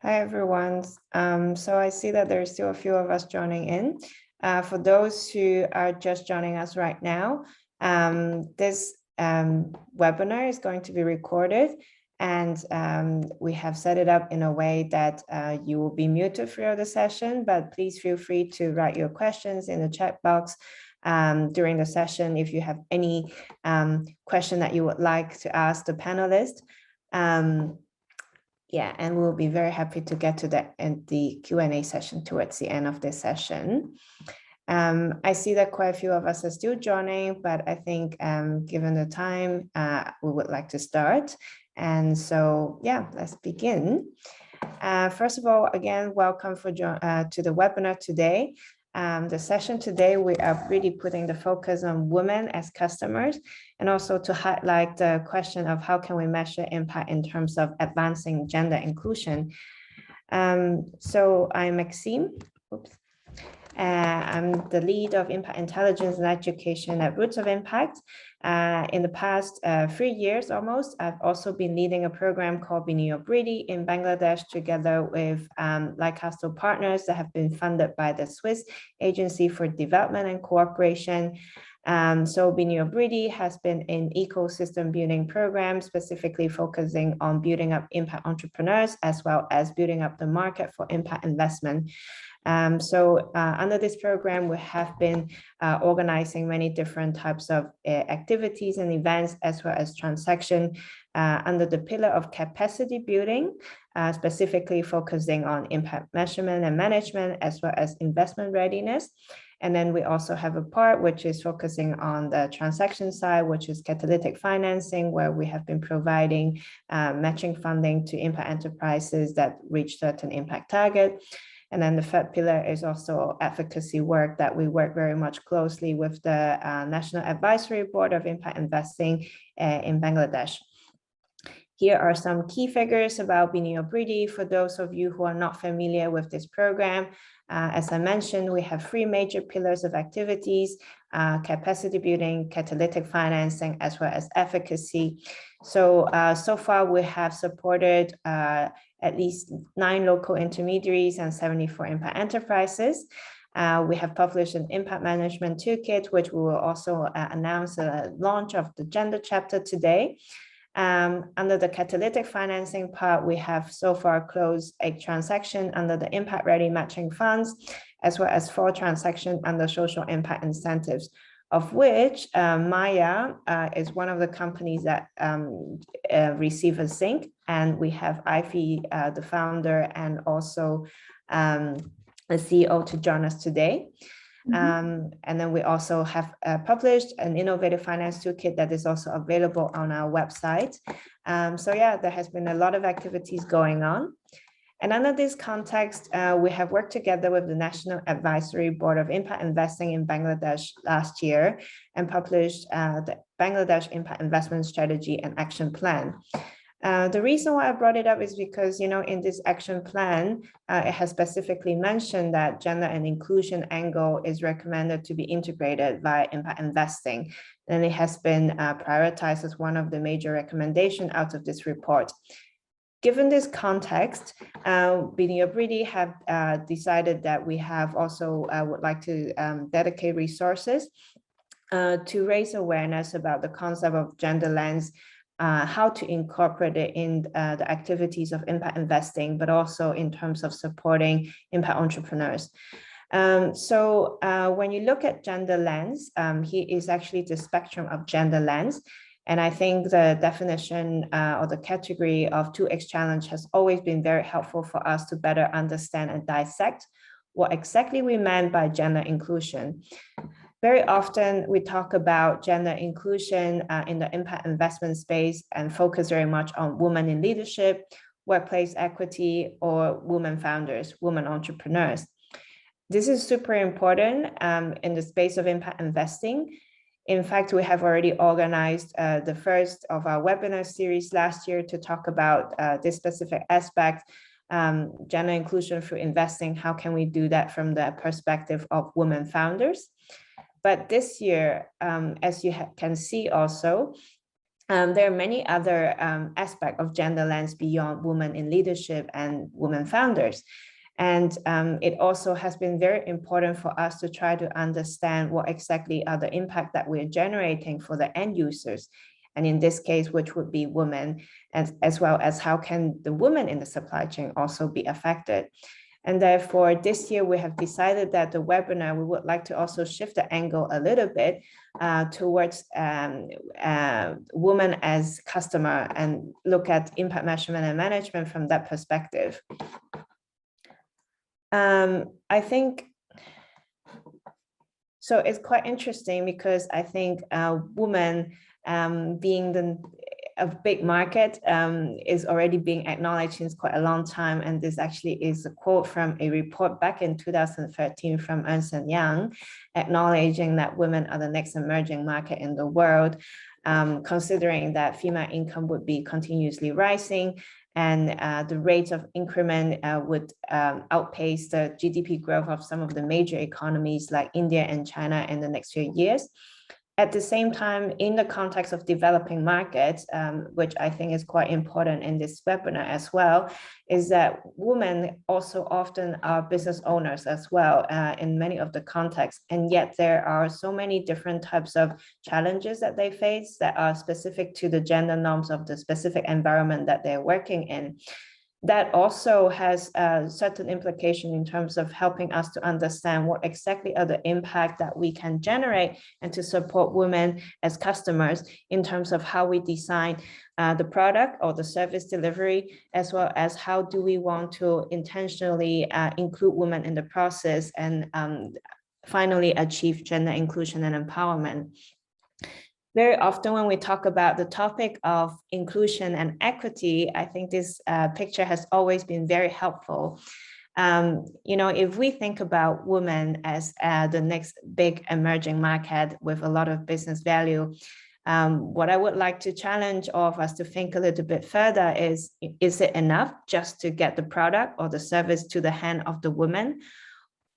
Hi, everyone. So I see that there's still a few of us joining in. For those who are just joining us right now, this webinar is going to be recorded, and we have set it up in a way that you will be muted throughout the session, but please feel free to write your questions in the chat box during the session if you have any question that you would like to ask the panelists. Yeah, and we'll be very happy to get to that in the Q&A session towards the end of this session. I see that quite a few of us are still joining, but I think given the time, we would like to start. And so, yeah, let's begin. First of all, again, welcome to the webinar today. The session today, we are really putting the focus on women as customers, and also to highlight the question of how can we measure impact in terms of advancing gender inclusion. So I'm Maxime. Oops. I'm the lead of Impact Intelligence and Education at Roots of Impact. In the past 3 years almost, I've also been leading a program called Biniyog Briddhi in Bangladesh together with LightCastle Partners that have been funded by the Swiss Agency for Development and Cooperation. So Biniyog Briddhi has been an ecosystem building program specifically focusing on building up impact entrepreneurs as well as building up the market for impact investment. So under this program, we have been organizing many different types of activities and events, as well as transaction under the pillar of capacity building, specifically focusing on impact measurement and management, as well as investment readiness. And then we also have a part which is focusing on the transaction side, which is catalytic financing, where we have been providing matching funding to impact enterprises that reach certain impact target. And then the third pillar is also advocacy work that we work very much closely with the National Advisory Board of Impact Investing in Bangladesh. Here are some key figures about Biniyog Briddhi for those of you who are not familiar with this program. As I mentioned, we have 3 major pillars of activities, capacity building, catalytic financing, as well as advocacy. So, so far we have supported at least 9 local intermediaries and 74 impact enterprises. We have published an impact management toolkit, which we will also announce the launch of the gender chapter today. Under the catalytic financing part, we have so far closed a transaction under the impact ready matching funds, as well as 4 transactions under social impact incentives, of which Maya is one of the companies that receive a zinc, and we have Ivy, the founder, and also the CEO to join us today. And then we also have published an innovative finance toolkit that is also available on our website. So yeah, there has been a lot of activities going on. And under this context, we have worked together with the National Advisory Board of Impact Investing in Bangladesh last year and published the Bangladesh Impact Investment Strategy and Action Plan. The reason why I brought it up is because, you know, in this action plan, it has specifically mentioned that gender and inclusion angle is recommended to be integrated via impact investing. And it has been prioritized as one of the major recommendations out of this report. Given this context, Biniyog Briddhi have decided that we have also would like to dedicate resources to raise awareness about the concept of gender lens, how to incorporate it in the activities of impact investing, but also in terms of supporting impact entrepreneurs. So when you look at gender lens, here is actually the spectrum of gender lens. And I think the definition or the category of 2X challenge has always been very helpful for us to better understand and dissect what exactly we meant by gender inclusion. Very often we talk about gender inclusion in the impact investment space and focus very much on women in leadership, workplace equity, or women founders, women entrepreneurs. This is super important in the space of impact investing. In fact, we have already organized the first of our webinar series last year to talk about this specific aspect, gender inclusion through investing. How can we do that from the perspective of women founders? But this year, as you can see also, there are many other aspects of gender lens beyond women in leadership and women founders. And it also has been very important for us to try to understand what exactly are the impact that we're generating for the end users. And in this case, which would be women, and as well as how can the women in the supply chain also be affected. And therefore, this year we have decided that the webinar, we would like to also shift the angle a little bit towards women as customer and look at impact measurement and management from that perspective. I think, so it's quite interesting because I think women being a big market is already being acknowledged since quite a long time. And this actually is a quote from a report back in 2013 from Ernst & Young, acknowledging that women are the next emerging market in the world, considering that female income would be continuously rising and the rate of increment would outpace the GDP growth of some of the major economies like India and China in the next few years. At the same time, in the context of developing markets, which I think is quite important in this webinar as well, is that women also often are business owners as well in many of the contexts. And yet there are so many different types of challenges that they face that are specific to the gender norms of the specific environment that they're working in. That also has a certain implication in terms of helping us to understand what exactly are the impact that we can generate and to support women as customers in terms of how we design the product or the service delivery, as well as how do we want to intentionally include women in the process and finally achieve gender inclusion and empowerment. Very often when we talk about the topic of inclusion and equity, I think this picture has always been very helpful. You know, if we think about women as the next big emerging market with a lot of business value, what I would like to challenge all of us to think a little bit further is it enough just to get the product or the service to the hand of the woman?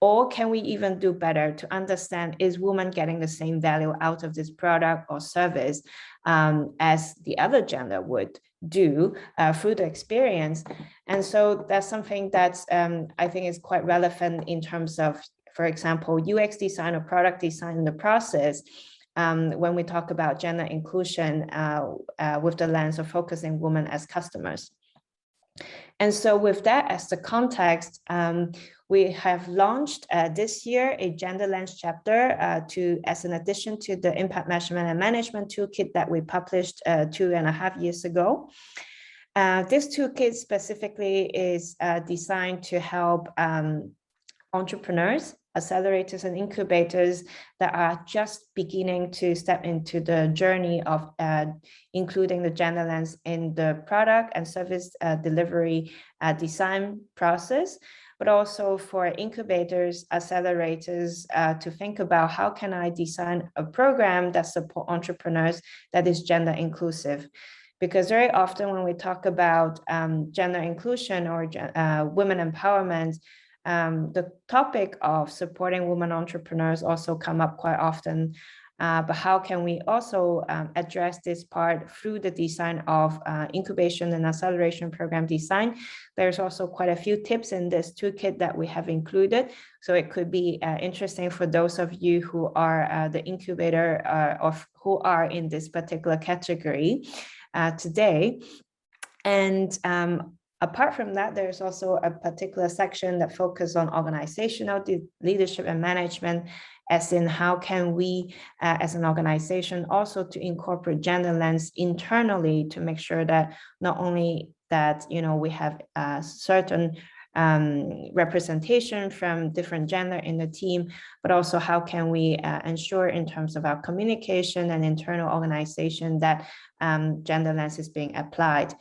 Or can we even do better to understand, is woman getting the same value out of this product or service as the other gender would do through the experience? And so that's something that's I think is quite relevant in terms of, for example, UX design or product design in the process. When we talk about gender inclusion with the lens of focusing women as customers. And so with that as the context, we have launched this year a gender lens chapter as an addition to the impact measurement and management toolkit that we published 2.5 years ago. This toolkit specifically is designed to help entrepreneurs, accelerators and incubators that are just beginning to step into the journey of including the gender lens in the product and service delivery design process, but also for incubators, accelerators to think about how can I design a program that supports entrepreneurs that is gender inclusive. Because very often when we talk about gender inclusion or women empowerment, the topic of supporting women entrepreneurs also come up quite often, but how can we also address this part through the design of incubation and acceleration program design? There's also quite a few tips in this toolkit that we have included. So it could be interesting for those of you who are the incubator of who are in this particular category today. And apart from that, there's also a particular section that focuses on organizational leadership and management, as in how can we, as an organization, also to incorporate gender lens internally to make sure that not only that, you know, we have certain representation from different gender in the team, but also how can we ensure in terms of our communication and internal organization that gender lens is being applied.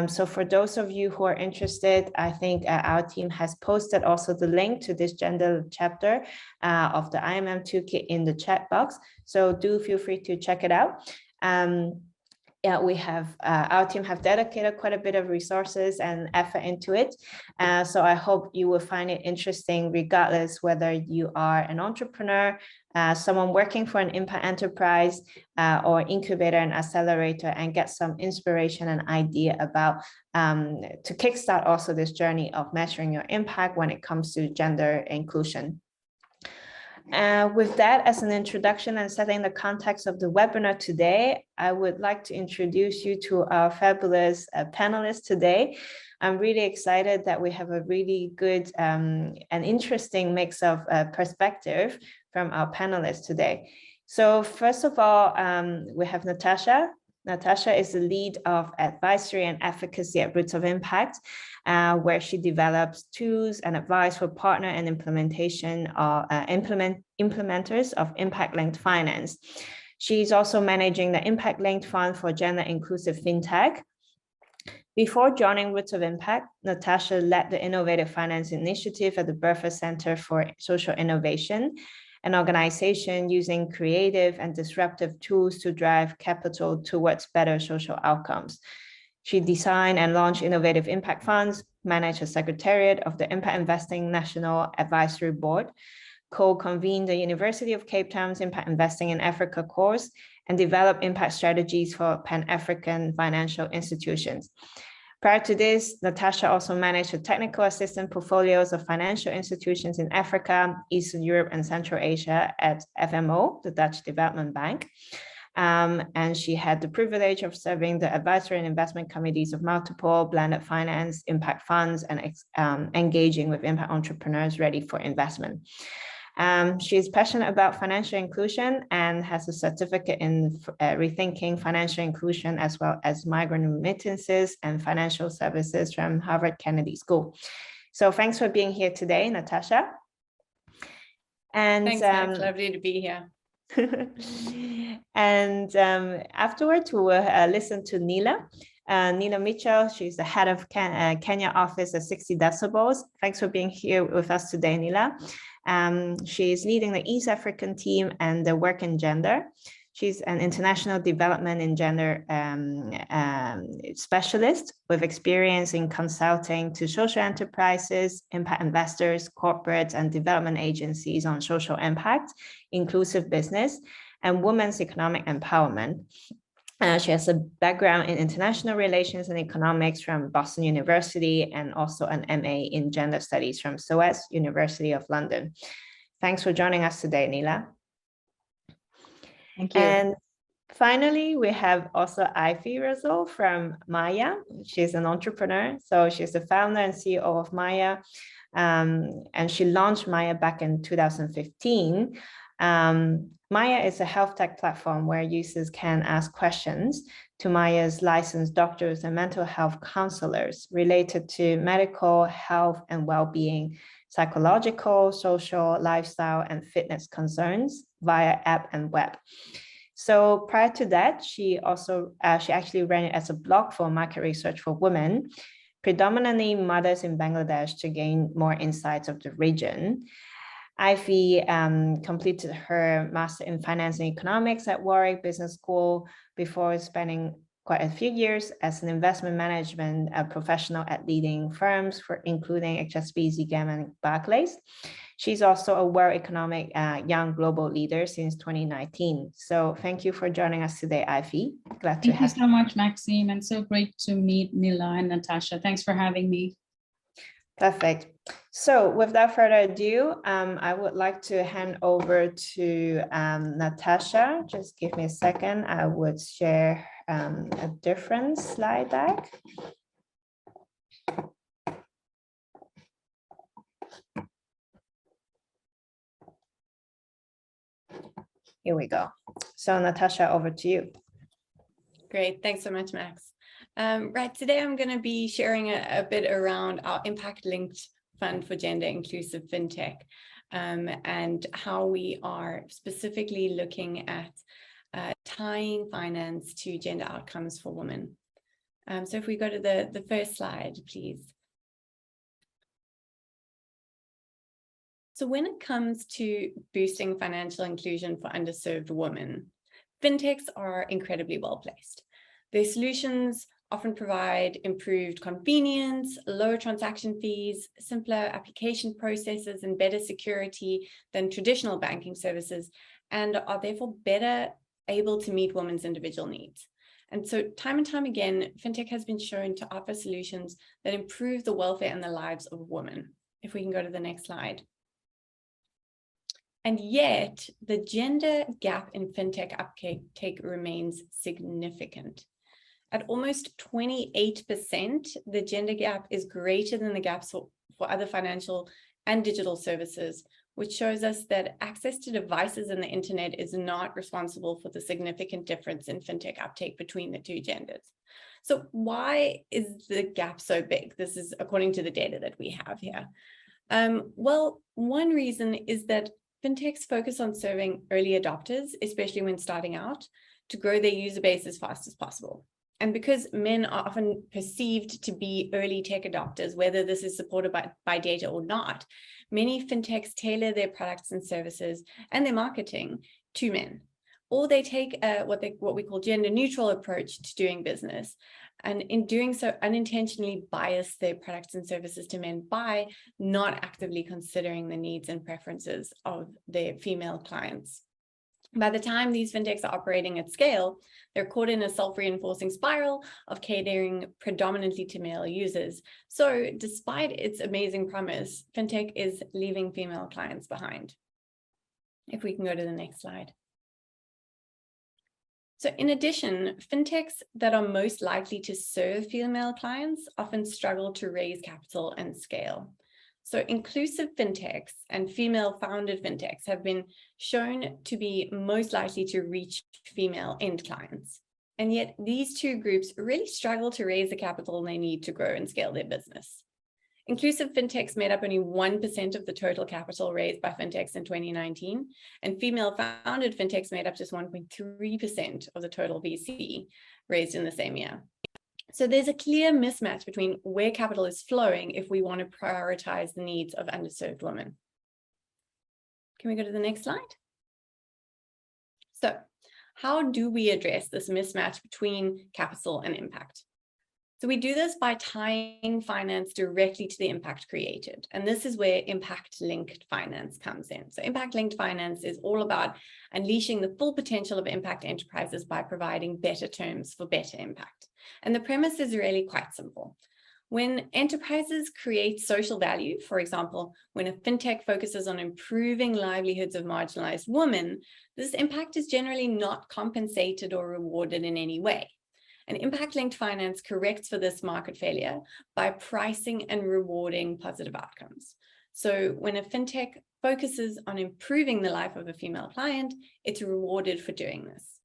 So for those of you who are interested, I think our team has posted also the link to this gender chapter of the IMM toolkit in the chat box. So do feel free to check it out. yeah, we have our team have dedicated quite a bit of resources and effort into it. So I hope you will find it interesting, regardless whether you are an entrepreneur, someone working for an impact enterprise, or incubator and accelerator, and get some inspiration and idea about to kickstart also this journey of measuring your impact when it comes to gender inclusion. With that as an introduction and setting the context of the webinar today, I would like to introduce you to our fabulous panelists today. I'm really excited that we have a really good and interesting mix of perspective from our panelists today. So first of all, we have Natasha. Natasha is the lead of advisory and advocacy at Roots of Impact, where she develops tools and advice for partner and implementation or implementers of impact-linked finance. She's also managing the impact-linked fund for gender inclusive fintech. Before joining Roots of Impact, Natasha led the Innovative Finance Initiative at the Bertha Center for Social Innovation, an organization using creative and disruptive tools to drive capital towards better social outcomes. She designed and launched innovative impact funds, managed a secretariat of the Impact Investing National Advisory Board, co-convened the University of Cape Town's Impact Investing in Africa course, and developed impact strategies for Pan-African financial institutions. Prior to this, Natasha also managed the technical assistant portfolios of financial institutions in Africa, Eastern Europe, and Central Asia at FMO, the Dutch Development Bank. And she had the privilege of serving the advisory and investment committees of multiple blended finance impact funds and engaging with impact entrepreneurs ready for investment. She is passionate about financial inclusion and has a certificate in rethinking financial inclusion, as well as migrant remittances and financial services from Harvard Kennedy School. So thanks for being here today, Natasha. And thanks, Max. Lovely to be here. And afterwards, we will listen to Neela. Neela Mitchell, she's the head of Kenya office at 60 Decibels. Thanks for being here with us today, Neela. She is leading the East African team and the work in gender. She's an international development in gender specialist with experience in consulting to social enterprises, impact investors, corporates, and development agencies on social impact, inclusive business, and women's economic empowerment. She has a background in international relations and economics from Boston University, and also an MA in gender studies from SOAS, University of London. Thanks for joining us today, Neela. Thank you. And finally, we have also Ivy Russell from Maya. She's an entrepreneur. So she's the founder and CEO of Maya. And she launched Maya back in 2015. Maya is a health tech platform where users can ask questions to Maya's licensed doctors and mental health counselors related to medical, health, and well-being, psychological, social, lifestyle, and fitness concerns via app and web. So prior to that, she actually ran it as a blog for market research for women, predominantly mothers in Bangladesh, to gain more insights of the region. Ivy completed her master in finance and economics at Warwick Business School before spending quite a few years as an investment management professional at leading firms, including HSBC, GAM, and Barclays. She's also a World Economic Young Global Leader since 2019. So thank you for joining us today, Ivy. Glad to have you. Thank you so much, Maxime, and so great to meet Neela and Natasha. Thanks for having me. Perfect. So without further ado, I would like to hand over to Natasha. Just give me a second. I would share a different slide deck. Here we go. So Natasha, over to you. Great. Thanks so much, Max. Right, today I'm going to be sharing a bit around our impact-linked fund for gender inclusive fintech, and how we are specifically looking at tying finance to gender outcomes for women. So if we go to the first slide, please. So when it comes to boosting financial inclusion for underserved women, fintechs are incredibly well placed. Their solutions often provide improved convenience, lower transaction fees, simpler application processes, and better security than traditional banking services, and are therefore better able to meet women's individual needs. And so time and time again, fintech has been shown to offer solutions that improve the welfare and the lives of women. If we can go to the next slide. And yet, the gender gap in fintech uptake remains significant. At almost 28%, the gender gap is greater than the gaps for other financial and digital services, which shows us that access to devices and the internet is not responsible for the significant difference in fintech uptake between the two genders. So why is the gap so big? This is according to the data that we have here. Well, one reason is that fintechs focus on serving early adopters, especially when starting out, to grow their user base as fast as possible. And because men are often perceived to be early tech adopters, whether this is supported by data or not, many fintechs tailor their products and services and their marketing to men. Or they take what we call gender neutral approach to doing business. And in doing so, unintentionally bias their products and services to men by not actively considering the needs and preferences of their female clients. By the time these fintechs are operating at scale, they're caught in a self-reinforcing spiral of catering predominantly to male users. So despite its amazing promise, fintech is leaving female clients behind. If we can go to the next slide. So in addition, fintechs that are most likely to serve female clients often struggle to raise capital and scale. So inclusive fintechs and female-founded fintechs have been shown to be most likely to reach female end clients. And yet these two groups really struggle to raise the capital they need to grow and scale their business. Inclusive fintechs made up only 1% of the total capital raised by fintechs in 2019, and female-founded fintechs made up just 1.3% of the total VC raised in the same year. So there's a clear mismatch between where capital is flowing if we want to prioritize the needs of underserved women. Can we go to the next slide? So how do we address this mismatch between capital and impact? So we do this by tying finance directly to the impact created. And this is where impact-linked finance comes in. So impact-linked finance is all about unleashing the full potential of impact enterprises by providing better terms for better impact. And the premise is really quite simple. When enterprises create social value, for example, when a fintech focuses on improving livelihoods of marginalized women, this impact is generally not compensated or rewarded in any way. And impact-linked finance corrects for this market failure by pricing and rewarding positive outcomes. So when a fintech focuses on improving the life of a female client, it's rewarded for doing this.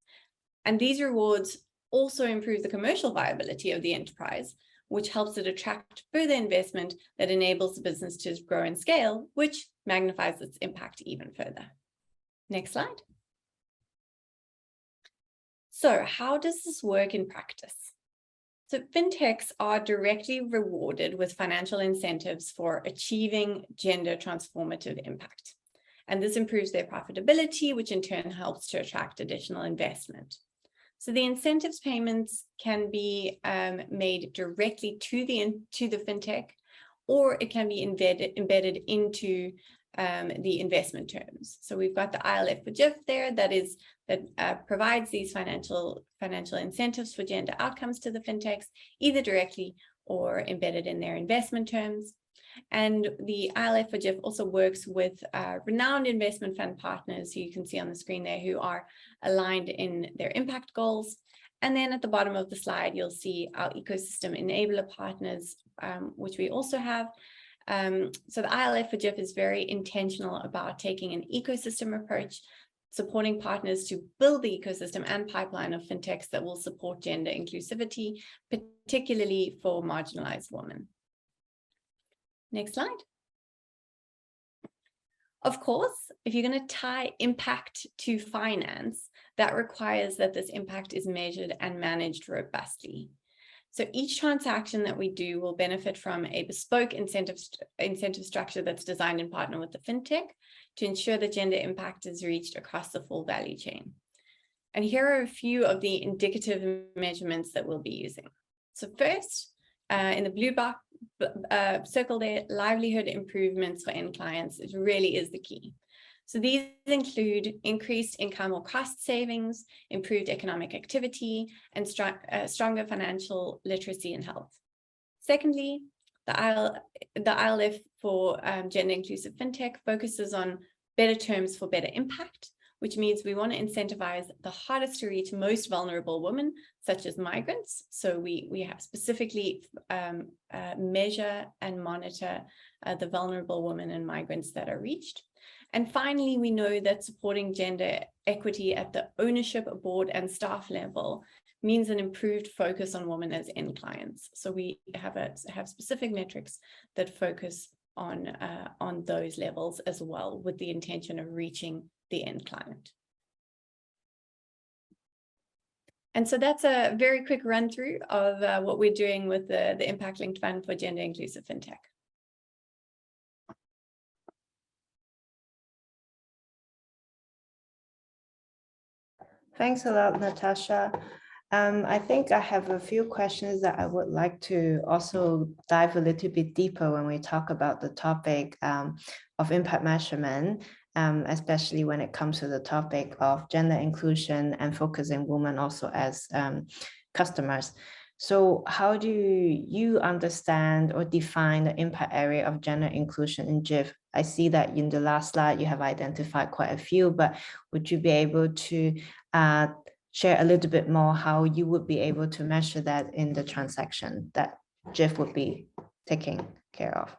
And these rewards also improve the commercial viability of the enterprise, which helps it attract further investment that enables the business to grow and scale, which magnifies its impact even further. Next slide. So how does this work in practice? So fintechs are directly rewarded with financial incentives for achieving gender transformative impact. And this improves their profitability, which in turn helps to attract additional investment. So the incentives payments can be made directly to the fintech, or it can be embedded into the investment terms. So we've got the ILF for GIF there that provides these financial incentives for gender outcomes to the fintechs, either directly or embedded in their investment terms. And the ILF for GIF also works with renowned investment fund partners who you can see on the screen there, who are aligned in their impact goals. And then at the bottom of the slide, you'll see our ecosystem enabler partners, which we also have. So the ILF for GIF is very intentional about taking an ecosystem approach, supporting partners to build the ecosystem and pipeline of fintechs that will support gender inclusivity, particularly for marginalized women. Next slide. Of course, if you're going to tie impact to finance, that requires that this impact is measured and managed robustly. So each transaction that we do will benefit from a bespoke incentive structure that's designed in partner with the fintech to ensure that gender impact is reached across the full value chain. And here are a few of the indicative measurements that we'll be using. So first, in the blue box circle there, livelihood improvements for end clients. It really is the key. So these include increased income or cost savings, improved economic activity, and stronger financial literacy and health. Secondly, the ILF for gender inclusive fintech focuses on better terms for better impact, which means we want to incentivize the hardest to reach, most vulnerable women, such as migrants. So we have specifically measure and monitor the vulnerable women and migrants that are reached. And finally, we know that supporting gender equity at the ownership, board, and staff level means an improved focus on women as end clients. So we have specific metrics that focus on those levels as well, with the intention of reaching the end client. And so that's a very quick run through of what we're doing with the Impact Linked Fund for Gender Inclusive FinTech. Thanks a lot, Natasha. I think I have a few questions that I would like to also dive a little bit deeper when we talk about the topic of impact measurement, especially when it comes to the topic of gender inclusion and focusing women also as customers. So how do you understand or define the impact area of gender inclusion in GIF? I see that in the last slide, you have identified quite a few, but would you be able to share a little bit more how you would be able to measure that in the transaction that GIF would be taking care of?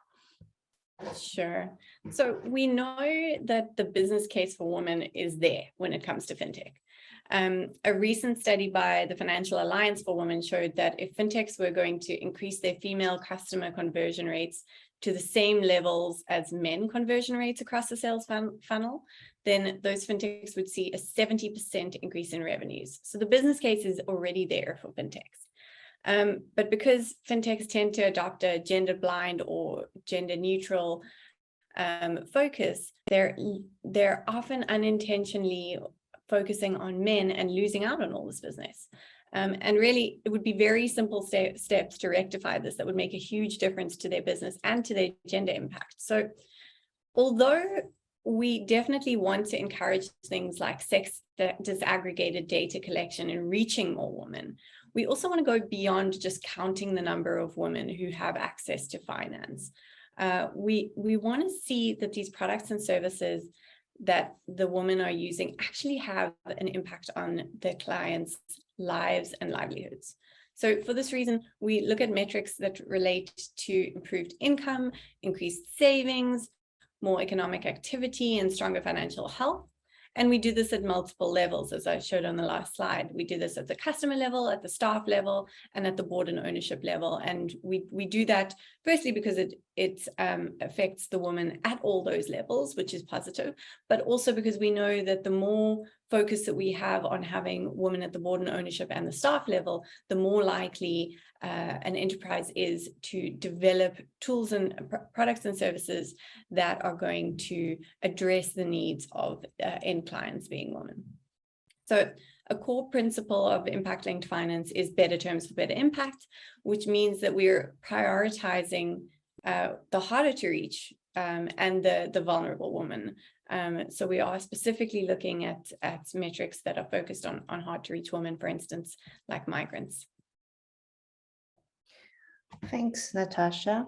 Sure. So we know that the business case for women is there when it comes to fintech. A recent study by the Financial Alliance for Women showed that if fintechs were going to increase their female customer conversion rates to the same levels as men conversion rates across the sales funnel, then those fintechs would see a 70% increase in revenues. So the business case is already there for fintechs. But because fintechs tend to adopt a gender blind or gender neutral focus, they're often unintentionally focusing on men and losing out on all this business. And really, it would be very simple steps to rectify this that would make a huge difference to their business and to their gender impact. So although we definitely want to encourage things like sex disaggregated data collection and reaching more women, we also want to go beyond just counting the number of women who have access to finance. We want to see that these products and services that the women are using actually have an impact on their clients' lives and livelihoods. So for this reason, we look at metrics that relate to improved income, increased savings, more economic activity, and stronger financial health. And we do this at multiple levels, as I showed on the last slide. We do this at the customer level, at the staff level, and at the board and ownership level. And we do that firstly because it affects the woman at all those levels, which is positive, but also because we know that the more focus that we have on having women at the board and ownership and the staff level, the more likely an enterprise is to develop tools and products and services that are going to address the needs of end clients being women. So a core principle of impact-linked finance is better terms for better impact, which means that we're prioritizing the harder to reach and the vulnerable woman. So we are specifically looking at metrics that are focused on hard to reach women, for instance, like migrants. Thanks, Natasha.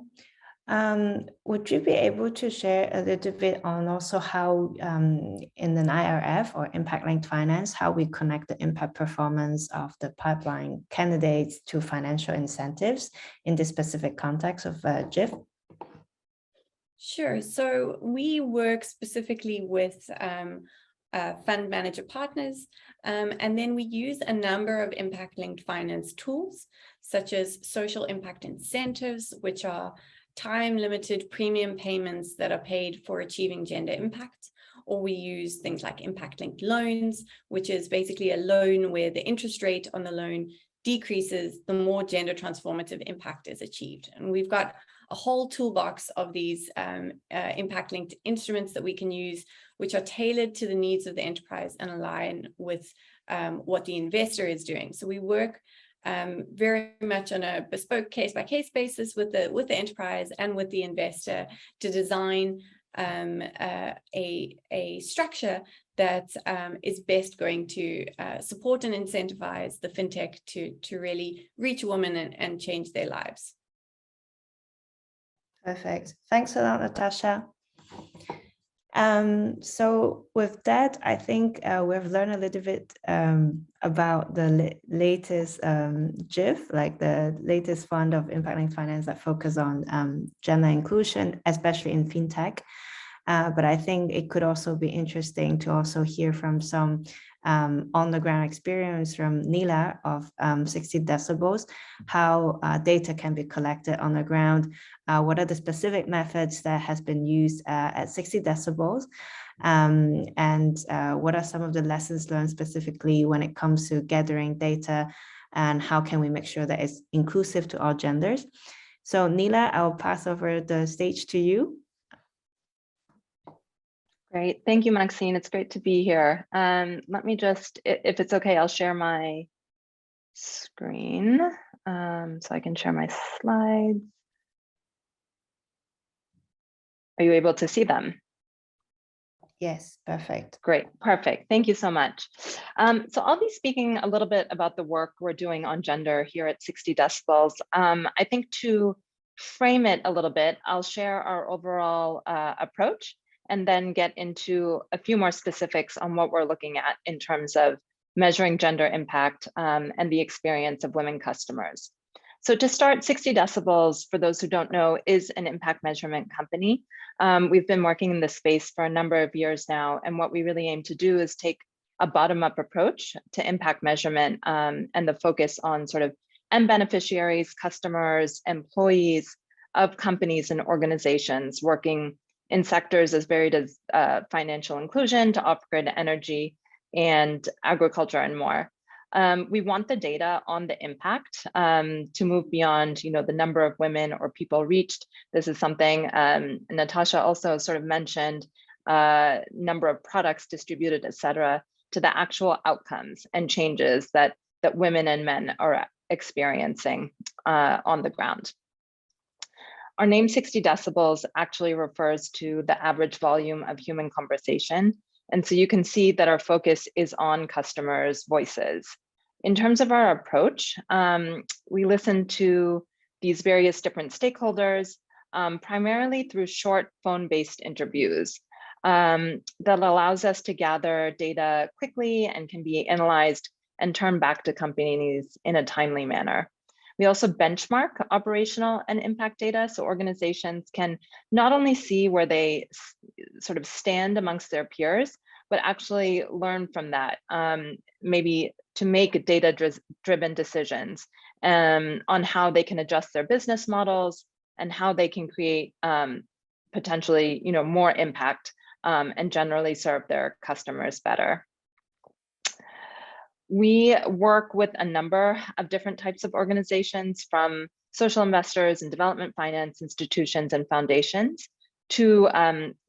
Would you be able to share a little bit on also how in an IRF or impact-linked finance, how we connect the impact performance of the pipeline candidates to financial incentives in this specific context of GIF? Sure. So we work specifically with fund manager partners, and then we use a number of impact-linked finance tools, such as social impact incentives, which are time-limited premium payments that are paid for achieving gender impact. Or we use things like impact-linked loans, which is basically a loan where the interest rate on the loan decreases the more gender transformative impact is achieved. And we've got a whole toolbox of these impact-linked instruments that we can use, which are tailored to the needs of the enterprise and align with what the investor is doing. So we work very much on a bespoke case-by-case basis with the enterprise and with the investor to design a structure that is best going to support and incentivize the fintech to really reach women and change their lives. Perfect. Thanks a lot, Natasha. So with that, I think we've learned a little bit about the latest GIF, like the latest fund of impact-linked finance that focus on gender inclusion, especially in fintech. But I think it could also be interesting to also hear from some on-the-ground experience from Nila of 60 decibels, how data can be collected on the ground, what are the specific methods that has been used at 60 decibels, and what are some of the lessons learned specifically when it comes to gathering data, and how can we make sure that it's inclusive to all genders. So Nila, I'll pass over the stage to you. Great. Thank you, Maxine. It's great to be here. Let me just, if it's okay, I'll share my screen so I can share my slides. Are you able to see them? Yes, perfect. Great, perfect. Thank you so much. So I'll be speaking a little bit about the work we're doing on gender here at 60 decibels. I think to frame it a little bit, I'll share our overall approach and then get into a few more specifics on what we're looking at in terms of measuring gender impact and the experience of women customers. So to start, 60 decibels, for those who don't know, is an impact measurement company. We've been working in this space for a number of years now, and what we really aim to do is take a bottom-up approach to impact measurement and the focus on sort of end beneficiaries, customers, employees of companies and organizations working in sectors as varied as financial inclusion to off-grid energy and agriculture and more. We want the data on the impact to move beyond, the number of women or people reached. This is something Natasha also sort of mentioned, number of products distributed, et cetera, to the actual outcomes and changes that women and men are experiencing on the ground. Our name 60 decibels actually refers to the average volume of human conversation. And so you can see that our focus is on customers' voices. In terms of our approach, we listen to these various different stakeholders, primarily through short phone-based interviews that allows us to gather data quickly and can be analyzed and turned back to companies in a timely manner. We also benchmark operational and impact data, so organizations can not only see where they sort of stand amongst their peers, but actually learn from that, maybe to make data-driven decisions on how they can adjust their business models and how they can create potentially, more impact and generally serve their customers better. We work with a number of different types of organizations, from social investors and development finance institutions and foundations to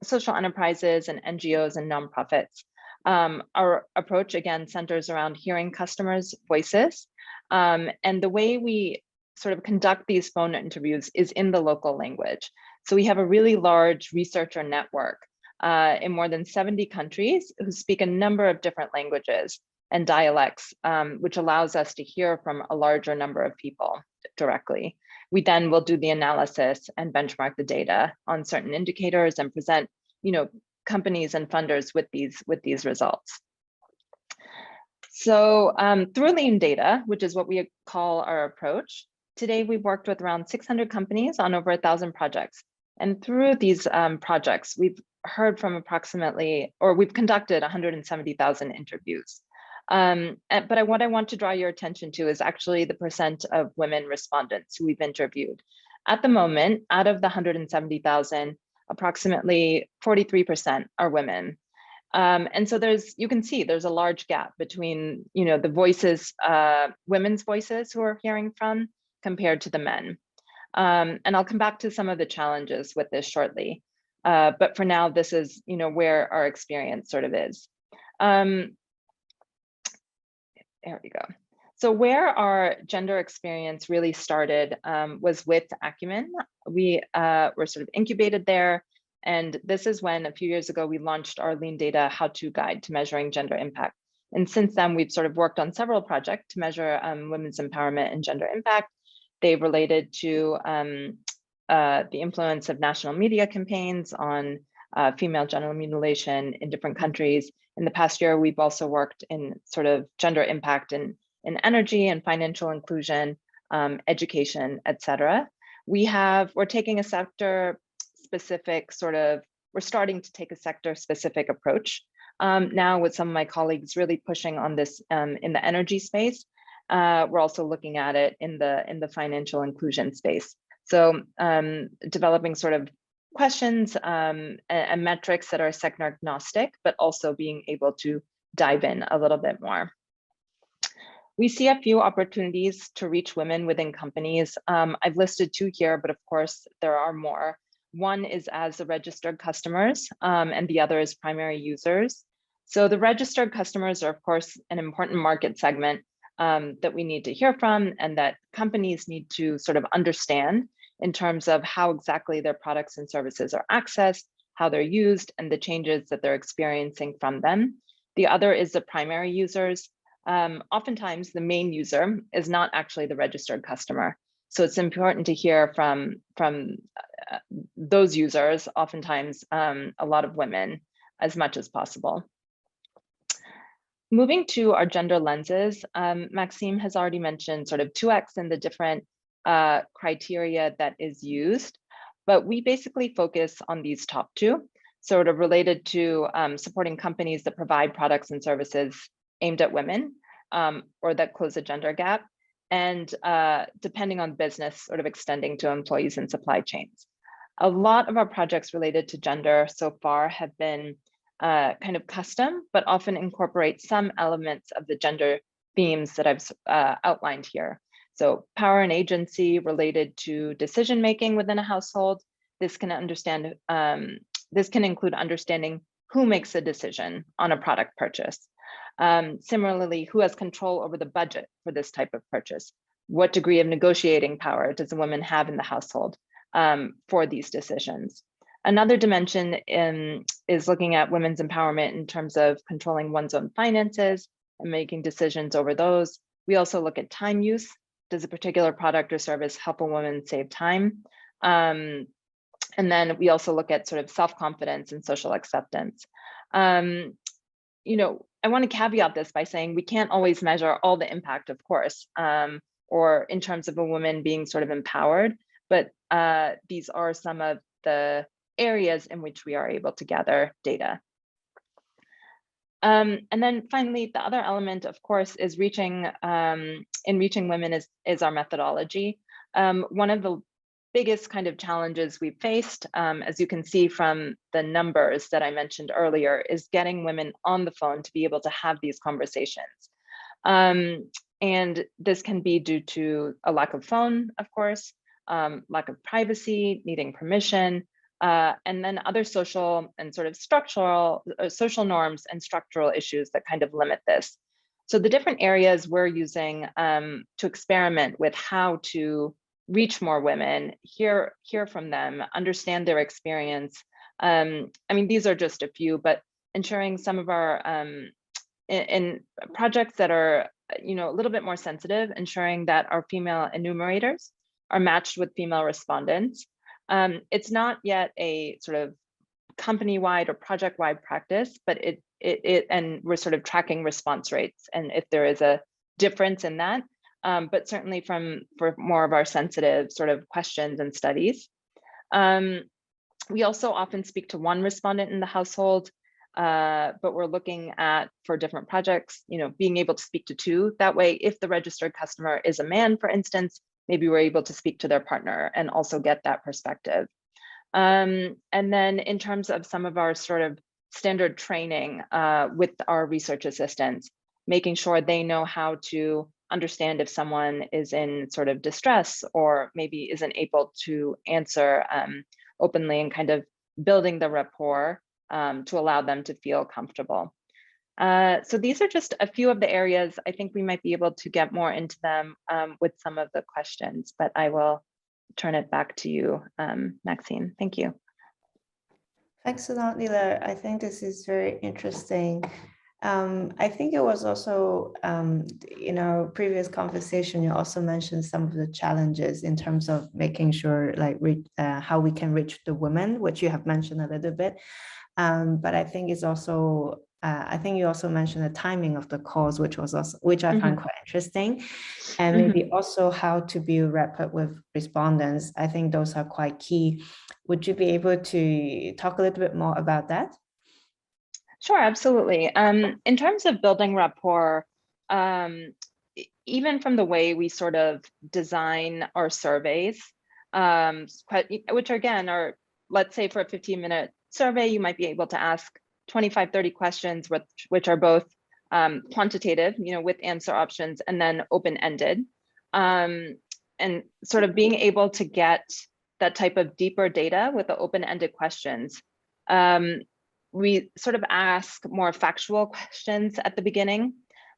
social enterprises and NGOs and nonprofits. Our approach, again, centers around hearing customers' voices. And the way we sort of conduct these phone interviews is in the local language. So we have a really large researcher network in more than 70 countries who speak a number of different languages and dialects, which allows us to hear from a larger number of people directly. We then will do the analysis and benchmark the data on certain indicators and present, companies and funders with these results. So through lean data, which is what we call our approach, today we've worked with around 600 companies on over 1,000 projects. And through these projects, we've heard from we've conducted 170,000 interviews. But what I want to draw your attention to is actually the percent of women respondents who we've interviewed. At the moment, out of the 170,000, approximately 43% are women. And so you can see there's a large gap between, the voices, women's voices who are hearing from compared to the men. And I'll come back to some of the challenges with this shortly. But for now, this is, where our experience sort of is. there we go. So where our gender experience really started was with Acumen. We were sort of incubated there. And this is when a few years ago, we launched our Lean Data How-To Guide to measuring gender impact. And since then, we've sort of worked on several projects to measure women's empowerment and gender impact. They've related to the influence of national media campaigns on female genital mutilation in different countries. In the past year, we've also worked in sort of gender impact in energy and financial inclusion, education, et cetera. We're taking a sector specific we're starting to take a sector specific approach now with some of my colleagues really pushing on this in the energy space. We're also looking at it in the financial inclusion space. So developing sort of questions and metrics that are sector agnostic, but also being able to dive in a little bit more. We see a few opportunities to reach women within companies. I've listed 2 here, but of course there are more. One is as the registered customers, and the other is primary users. So the registered customers are, of course, an important market segment that we need to hear from and that companies need to sort of understand in terms of how exactly their products and services are accessed, how they're used, and the changes that they're experiencing from them. The other is the primary users. Oftentimes, the main user is not actually the registered customer. So it's important to hear from those users, oftentimes a lot of women, as much as possible. Moving to our gender lenses, Maxime has already mentioned sort of 2x in the different criteria that is used, but we basically focus on these top 2, sort of related to supporting companies that provide products and services aimed at women or that close a gender gap, and depending on business, sort of extending to employees and supply chains. A lot of our projects related to gender so far have been kind of custom, but often incorporate some elements of the gender themes that I've outlined here. So power and agency related to decision-making within a household. This can include understanding who makes a decision on a product purchase. Similarly, who has control over the budget for this type of purchase? What degree of negotiating power does a woman have in the household for these decisions? Another dimension is looking at women's empowerment in terms of controlling one's own finances and making decisions over those. We also look at time use. Does a particular product or service help a woman save time? And then we also look at sort of self-confidence and social acceptance. You know, I want to caveat this by saying we can't always measure all the impact, of course, or in terms of a woman being sort of empowered, but these are some of the areas in which we are able to gather data. And then finally, the other element, of course, is reaching women is our methodology. One of the biggest kind of challenges we've faced, as you can see from the numbers that I mentioned earlier, is getting women on the phone to be able to have these conversations. And this can be due to a lack of phone, of course, lack of privacy, needing permission, and then other social and sort of structural, social norms and structural issues that kind of limit this. So the different areas we're using to experiment with how to reach more women, hear from them, understand their experience. I mean, these are just a few, but ensuring some of our, in projects that are, you know, a little bit more sensitive, ensuring that our female enumerators are matched with female respondents. It's not yet a sort of company-wide or project-wide practice, but and we're sort of tracking response rates and if there is a difference in that. But certainly for more of our sensitive sort of questions and studies. We also often speak to one respondent in the household, but we're looking at, for different projects, you know, being able to speak to 2. That way, if the registered customer is a man, for instance, maybe we're able to speak to their partner and also get that perspective. And then in terms of some of our sort of standard training with our research assistants, making sure they know how to understand if someone is in sort of distress or maybe isn't able to answer openly, and kind of building the rapport to allow them to feel comfortable. So these are just a few of the areas. I think we might be able to get more into them with some of the questions, but I will turn it back to you, Maxine. Thank you. Thanks a lot, Nila. I think this is very interesting. I think it was also, in our previous conversation, you also mentioned some of the challenges in terms of making sure like how we can reach the women, which you have mentioned a little bit. But I think it's also, I think you also mentioned the timing of the calls, which I find quite interesting. And maybe also how to build rapport with respondents. I think those are quite key. Would you be able to talk a little bit more about that? Sure, absolutely. In terms of building rapport, even from the way we sort of design our surveys, which again are, let's say for a 15-minute survey, you might be able to ask 25, 30 questions, which are both quantitative, with answer options, and then open-ended. And sort of being able to get that type of deeper data with the open-ended questions. We sort of ask more factual questions at the beginning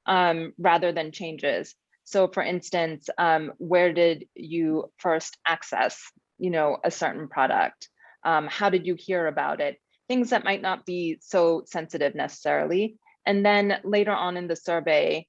rather than changes. So for instance, where did you first access, a certain product? How did you hear about it? Things that might not be so sensitive necessarily. And then later on in the survey,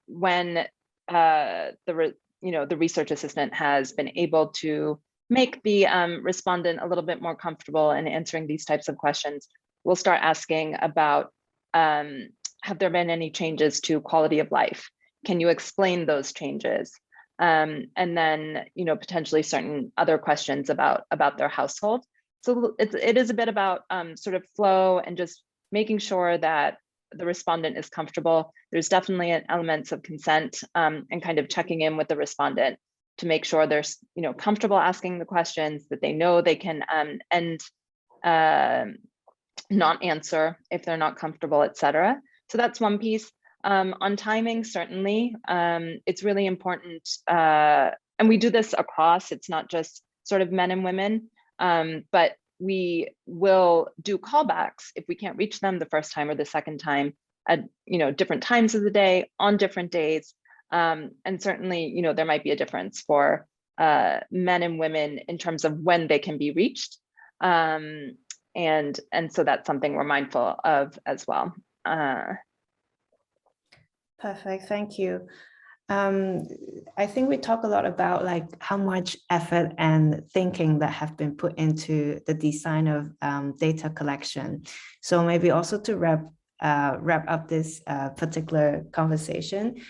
when the research assistant has been able to make the respondent a little bit more comfortable in answering these types of questions, we'll start asking about, have there been any changes to quality of life? Can you explain those changes? And then, potentially certain other questions about their household. So it is a bit about sort of flow and just making sure that the respondent is comfortable. There's definitely elements of consent and kind of checking in with the respondent to make sure they're, comfortable asking the questions, that they know they can not answer if they're not comfortable, etc. So that's one piece. On timing, certainly, it's really important. And we do this across, it's not just sort of men and women, but we will do callbacks if we can't reach them the first time or the second time at different times of the day, on different days. And certainly, there might be a difference for men and women in terms of when they can be reached. And so that's something we're mindful of as well. Perfect, thank you. I think we talk a lot about like how much effort and thinking that have been put into the design of data collection. So maybe also to wrap up this particular conversation,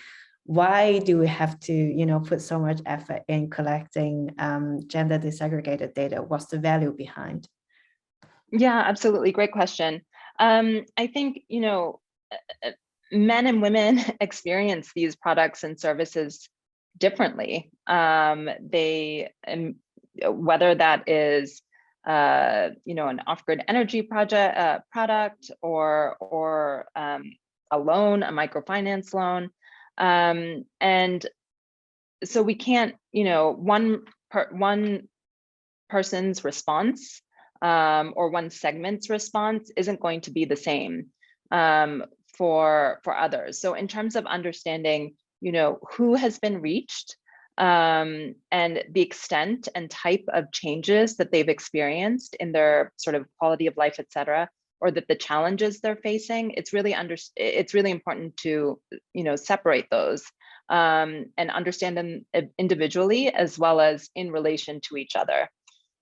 why do we have to put so much effort in collecting gender disaggregated data? What's the value behind? Yeah, absolutely. Great question. I think, men and women experience these products and services differently. Whether that is, an off-grid energy product or a loan, a microfinance loan. And so we can't, one person's response or one segment's response isn't going to be the same for others. So in terms of understanding, who has been reached and the extent and type of changes that they've experienced in their sort of quality of life, et cetera, or that the challenges they're facing, it's really important to, separate those and understand them individually as well as in relation to each other.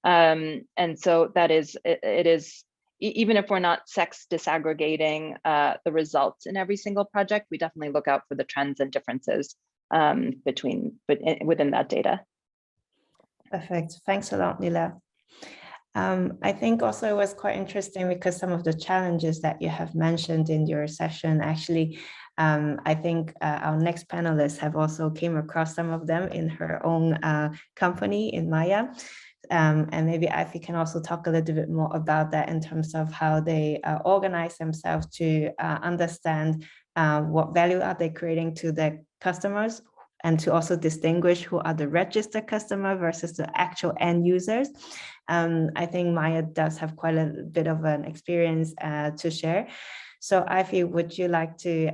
And so that is, it is, even if we're not sex disaggregating the results in every single project, we definitely look out for the trends and differences within that data. Perfect. Thanks a lot, Nila. I think also it was quite interesting because some of the challenges that you have mentioned in your session, actually, I think our next panelist have also came across some of them in her own company in Maya. And maybe Ivy can also talk a little bit more about that in terms of how they organize themselves to understand what value are they creating to their customers, and to also distinguish who are the registered customer versus the actual end users. I think Maya does have quite a bit of an experience to share. So Ivy, would you like to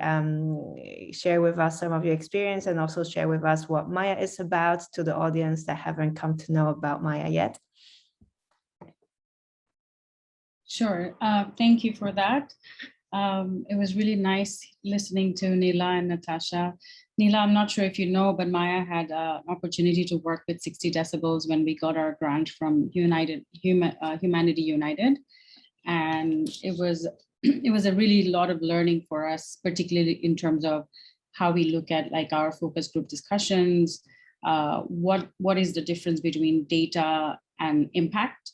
share with us some of your experience and also share with us what Maya is about to the audience that haven't come to know about Maya yet? Sure. Thank you for that. It was really nice listening to Nila and Natasha. Nila, I'm not sure if you know, but Maya had an opportunity to work with 60 Decibels when we got our grant from Humanity United. And it was a really lot of learning for us, particularly in terms of how we look at like our focus group discussions, what is the difference between data and impact.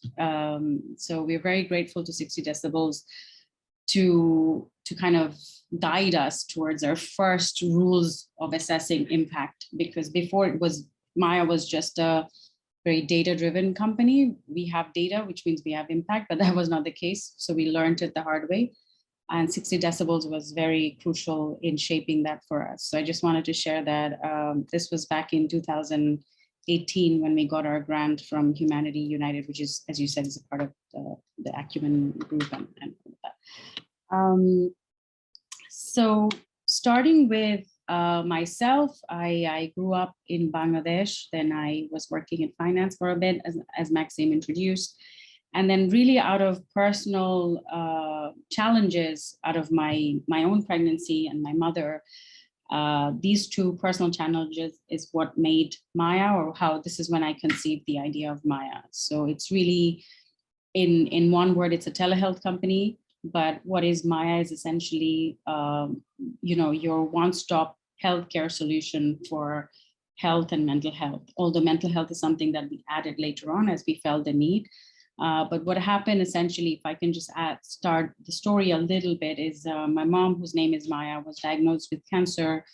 So we're very grateful to 60 Decibels to kind of guide us towards our first rules of assessing impact, because before Maya was just a very data-driven company. We have data, which means we have impact, but that was not the case. So we learned it the hard way. And 60 Decibels was very crucial in shaping that for us. So I just wanted to share that this was back in 2018 when we got our grant from Humanity United, which is, as you said, is a part of the Acumen group and that. So starting with myself, I grew up in Bangladesh. Then I was working in finance for a bit, as Maxime introduced. And then really out of personal challenges, out of my own pregnancy and my mother, these two personal challenges is what made Maya, or how this is when I conceived the idea of Maya. So it's really, in one word, it's a telehealth company. But what is Maya is essentially, your one-stop healthcare solution for health and mental health. Although mental health is something that we added later on as we felt the need. But what happened essentially, if I can just start the story a little bit, is my mom, whose name is Maya, was diagnosed with cancer.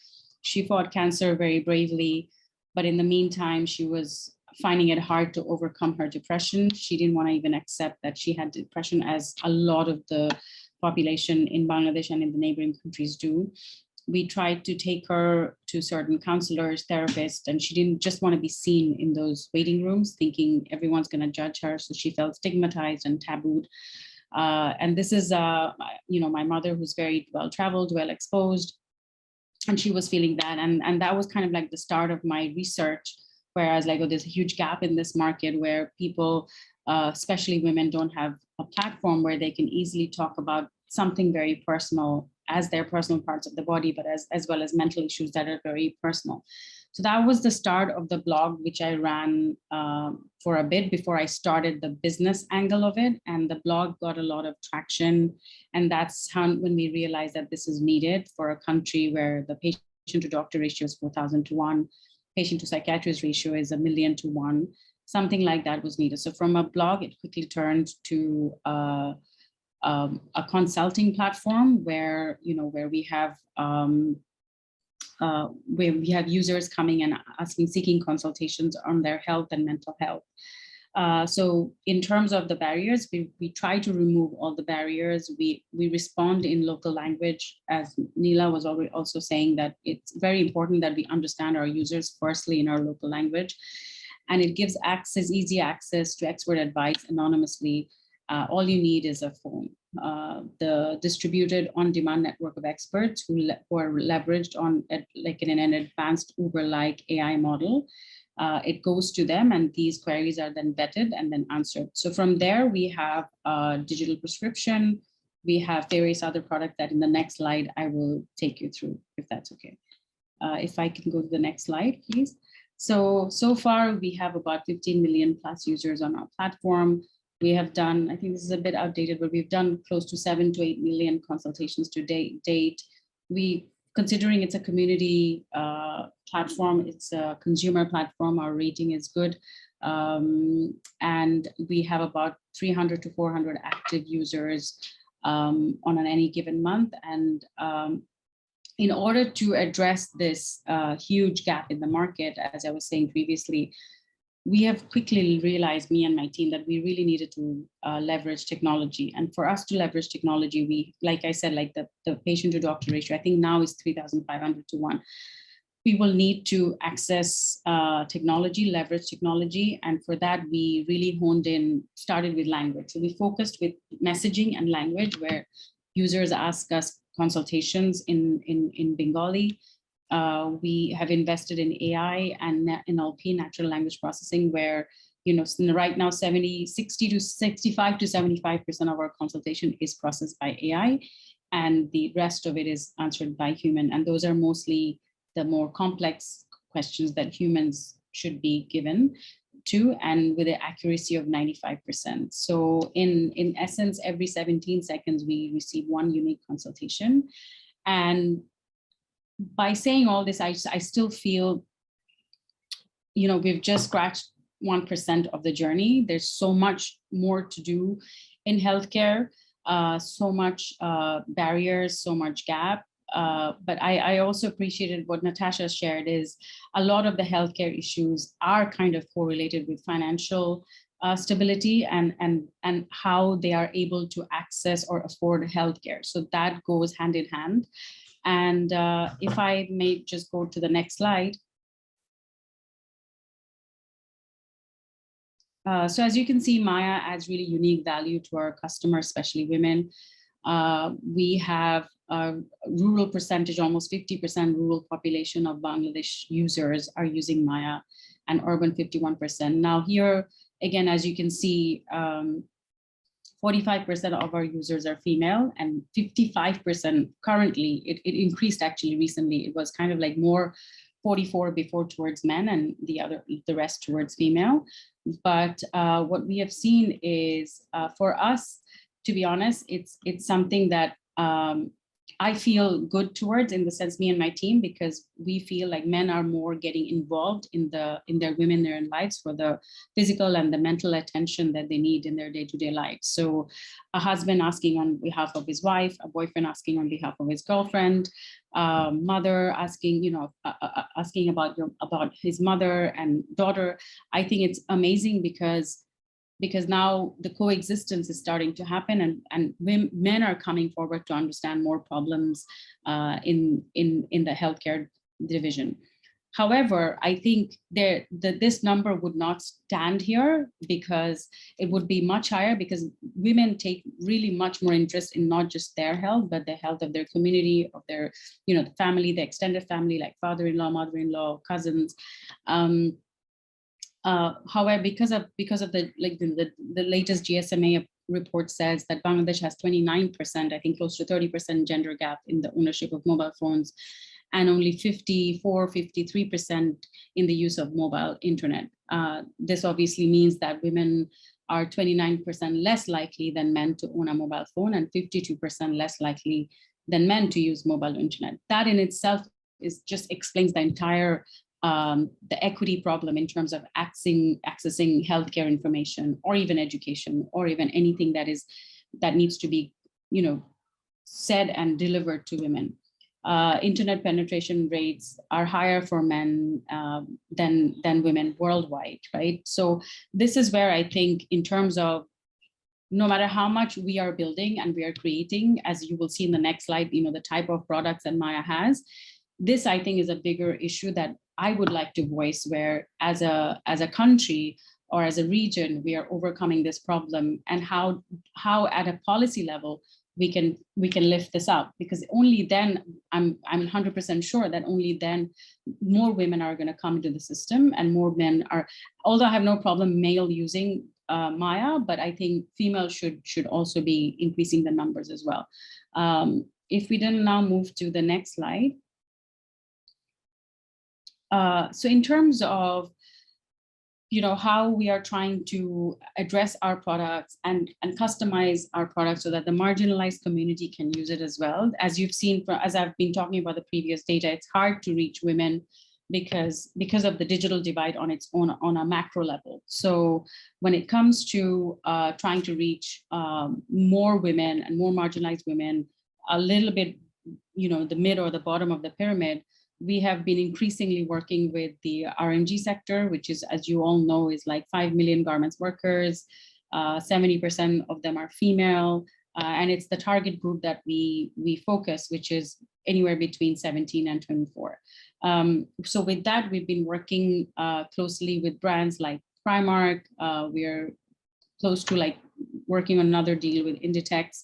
She fought cancer very bravely, but in the meantime, she was finding it hard to overcome her depression. She didn't want to even accept that she had depression, as a lot of the population in Bangladesh and in the neighboring countries do. We tried to take her to certain counselors, therapists, and she didn't just want to be seen in those waiting rooms, thinking everyone's going to judge her. So she felt stigmatized and tabooed. And this is, my mother, who's very well-traveled, well-exposed, and she was feeling that. And that was kind of like the start of my research, where I was like, oh, there's a huge gap in this market where people, especially women, don't have a platform where they can easily talk about something very personal as their personal parts of the body, but as well as mental issues that are very personal. So that was the start of the blog, which I ran for a bit before I started the business angle of it. And the blog got a lot of traction. And that's how, when we realized that this is needed for a country where the patient to doctor ratio is 4,000 to 1, patient to psychiatrist ratio is 1 million to 1, something like that was needed. So from a blog, it quickly turned to a consulting platform where we have users coming and seeking consultations on their health and mental health. So in terms of the barriers, we try to remove all the barriers. We respond in local language, as Neela was already also saying, that it's very important that we understand our users firstly in our local language. And it gives easy access to expert advice anonymously. All you need is a phone. The distributed on-demand network of experts who are leveraged on in an advanced Uber-like AI model. It goes to them, and these queries are then vetted and then answered. So from there, we have a digital prescription. We have various other products that in the next slide, I will take you through, if that's okay. If I can go to the next slide, please. So far, we have about 15 million plus users on our platform. We have done, I think this is a bit outdated, but we've done close to 7 to 8 million consultations to date. Considering it's a community platform, it's a consumer platform, our rating is good. And we have about 300 to 400 active users on any given month. And in order to address this huge gap in the market, as I was saying previously, we have quickly realized, me and my team, that we really needed to leverage technology. And for us to leverage technology, we, like I said, like the patient to doctor ratio, I think now is 3,500 to 1. We will need to access technology, leverage technology. And for that, we really started with language. So we focused with messaging and language, where users ask us consultations in Bengali. We have invested in AI and NLP, natural language processing, where right now 60 to 65 to 75% of our consultation is processed by AI, and the rest of it is answered by human. And those are mostly the more complex questions that humans should be given to, and with an accuracy of 95%. So in essence, every 17 seconds, we receive one unique consultation. And by saying all this, I still feel, we've just scratched 1% of the journey. There's so much more to do in healthcare, so much barriers, so much gap. But I also appreciated what Natasha shared, is a lot of the healthcare issues are kind of correlated with financial stability and how they are able to access or afford healthcare. So that goes hand in hand. And if I may just go to the next slide. So as you can see, Maya adds really unique value to our customers, especially women. We have a rural percentage, almost 50% rural population of Bangladesh users are using Maya, and urban 51%. Now here, again, as you can see, 45% of our users are female, and 55% currently. It increased actually recently. It was kind of like more 44 before towards men, and the rest towards female. But what we have seen is, for us, to be honest, it's something that I feel good towards, in the sense, me and my team, because we feel like men are more getting involved in their women, their lives, for the physical and the mental attention that they need in their day-to-day lives. So a husband asking on behalf of his wife, a boyfriend asking on behalf of his girlfriend, mother asking, asking about his mother and daughter. I think it's amazing because now the coexistence is starting to happen, and men are coming forward to understand more problems in the healthcare division. However, I think this number would not stand here, because it would be much higher, because women take really much more interest in not just their health, but the health of their community, of their, the family, the extended family, like father-in-law, mother-in-law, cousins. However, because of the latest GSMA report says that Bangladesh has 29%, I think close to 30% gender gap in the ownership of mobile phones, and only 53% in the use of mobile internet. This obviously means that women are 29% less likely than men to own a mobile phone, and 52% less likely than men to use mobile internet. That in itself just explains the entire the equity problem in terms of accessing healthcare information, or even education, or even anything that needs to be, said and delivered to women. Internet penetration rates are higher for men than women worldwide, right? So this is where I think, in terms of, no matter how much we are building and we are creating, as you will see in the next slide, the type of products that Maya has, this I think is a bigger issue that I would like to voice, where as a country or as a region, we are overcoming this problem, and how at a policy level we can lift this up, because only then, I'm 100% sure that only then more women are going to come to the system, and more men are, although I have no problem male using Maya, but I think female should also be increasing the numbers as well. If we then now move to the next slide. So in terms of, how we are trying to address our products and customize our products so that the marginalized community can use it as well. As you've seen, as I've been talking about the previous data, it's hard to reach women because of the digital divide on its own, on a macro level. So when it comes to trying to reach more women and more marginalized women, a little bit, the mid or the bottom of the pyramid, we have been increasingly working with the RMG sector, which is, as you all know, is like 5 million garments workers. 70% of them are female, and it's the target group that we focus, which is anywhere between 17 and 24. So with that, we've been working closely with brands like Primark. We're close to working on another deal with Inditex.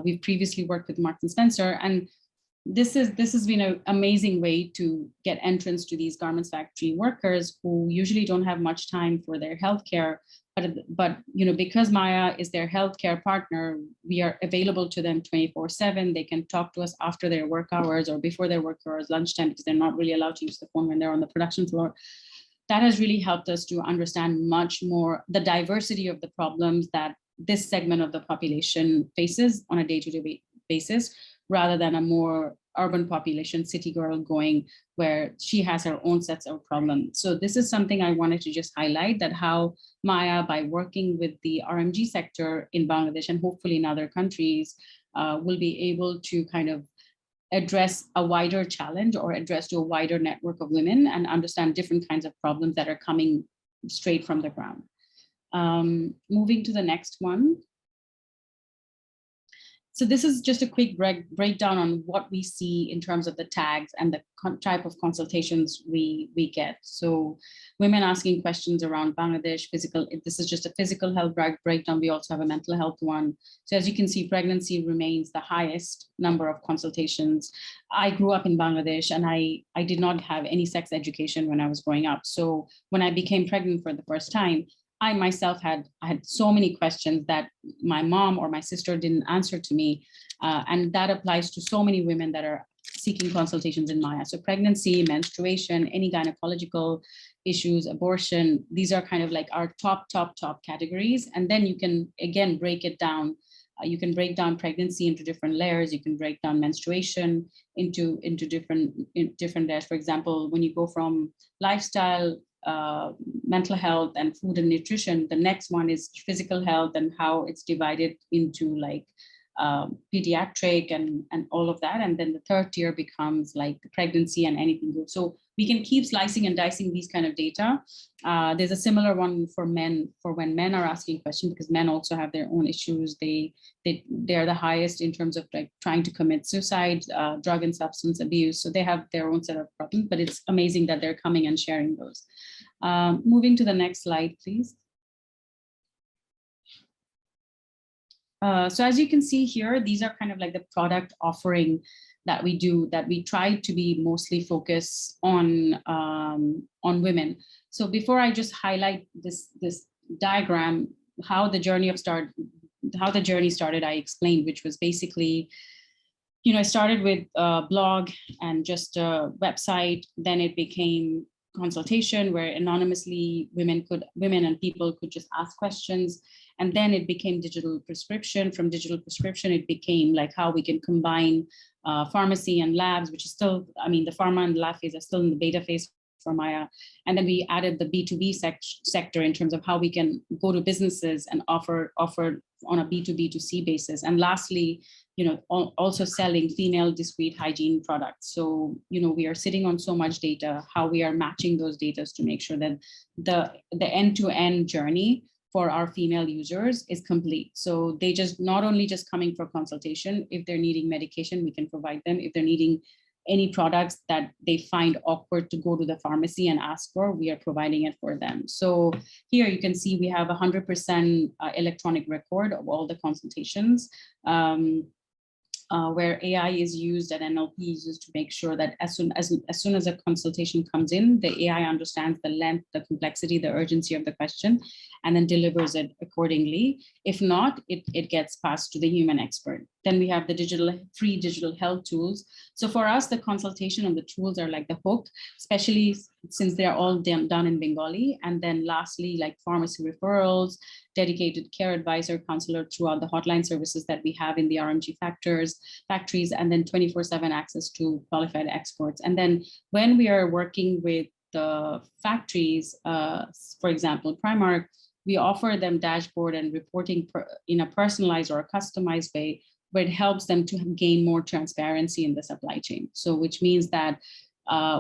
We've previously worked with Marks and Spencer, and this has been an amazing way to get entrance to these garments factory workers who usually don't have much time for their healthcare. But because Maya is their healthcare partner, we are available to them 24/7. They can talk to us after their work hours or before their work hours, lunchtime, because they're not really allowed to use the phone when they're on the production floor. That has really helped us to understand much more the diversity of the problems that this segment of the population faces on a day-to-day basis, rather than a more urban population, city girl going where she has her own sets of problems. So this is something I wanted to just highlight, that how Maya, by working with the RMG sector in Bangladesh and hopefully in other countries, will be able to kind of address a wider challenge or address to a wider network of women and understand different kinds of problems that are coming straight from the ground. Moving to the next one. So this is just a quick breakdown on what we see in terms of the tags and the type of consultations we get. So women asking questions around Bangladesh, this is just a physical health breakdown. We also have a mental health one. So as you can see, pregnancy remains the highest number of consultations. I grew up in Bangladesh and I did not have any sex education when I was growing up. So when I became pregnant for the first time, I myself had so many questions that my mom or my sister didn't answer to me. And that applies to so many women that are seeking consultations in Maya. So pregnancy, menstruation, any gynecological issues, abortion, these are kind of like our top categories. And then you can, again, break it down. You can break down pregnancy into different layers. You can break down menstruation into different layers. For example, when you go from lifestyle, mental health and food and nutrition, the next one is physical health and how it's divided into like pediatric and all of that. And then the third tier becomes like the pregnancy and anything good. So we can keep slicing and dicing these kind of data. There's a similar one for men, for when men are asking questions, because men also have their own issues. They're the highest in terms of like trying to commit suicide, drug and substance abuse. So they have their own set of problems, but it's amazing that they're coming and sharing those. Moving to the next slide, please. So as you can see here, these are kind of like the product offering that we do, that we try to be mostly focused on women. So before I just highlight this diagram, how the journey started, I explained, which was basically, I started with a blog and just a website. Then it became consultation where anonymously women and people could just ask questions. And then it became digital prescription. From digital prescription, it became like how we can combine pharmacy and labs, which is still, the pharma and lab phase are still in the beta phase for Maya. And then we added the B2B sector in terms of how we can go to businesses and offer on a B2B2C basis. And lastly, also selling female discreet hygiene products. So, we are sitting on so much data, how we are matching those data to make sure that the end-to-end journey for our female users is complete. So they just not only just coming for consultation. If they're needing medication, we can provide them. If they're needing any products that they find awkward to go to the pharmacy and ask for, we are providing it for them. So here you can see we have 100% electronic record of all the consultations, where AI is used and NLP is used to make sure that as soon as a consultation comes in, the AI understands the length, the complexity, the urgency of the question, and then delivers it accordingly. If not, it gets passed to the human expert. Then we have the free digital health tools. So for us, the consultation and the tools are like the hook, especially since they're all done in Bengali. And then lastly, like pharmacy referrals, dedicated care advisor, counselor throughout the hotline services that we have in the RMG factories, and then 24/7 access to qualified experts. And then when we are working with the factories, for example, Primark, we offer them dashboard and reporting in a personalized or a customized way, where it helps them to gain more transparency in the supply chain. So which means that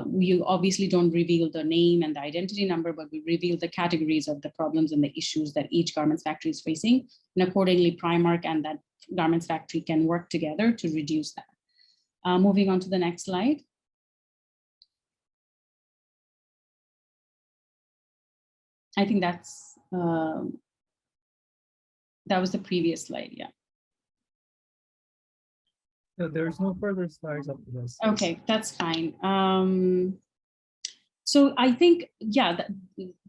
we obviously don't reveal the name and the identity number, but we reveal the categories of the problems and the issues that each garments factory is facing. And accordingly, Primark and that garments factory can work together to reduce that. Moving on to the next slide. I think that was the previous slide, yeah. No, there's no further slides after this. Okay, that's fine. So I think, yeah,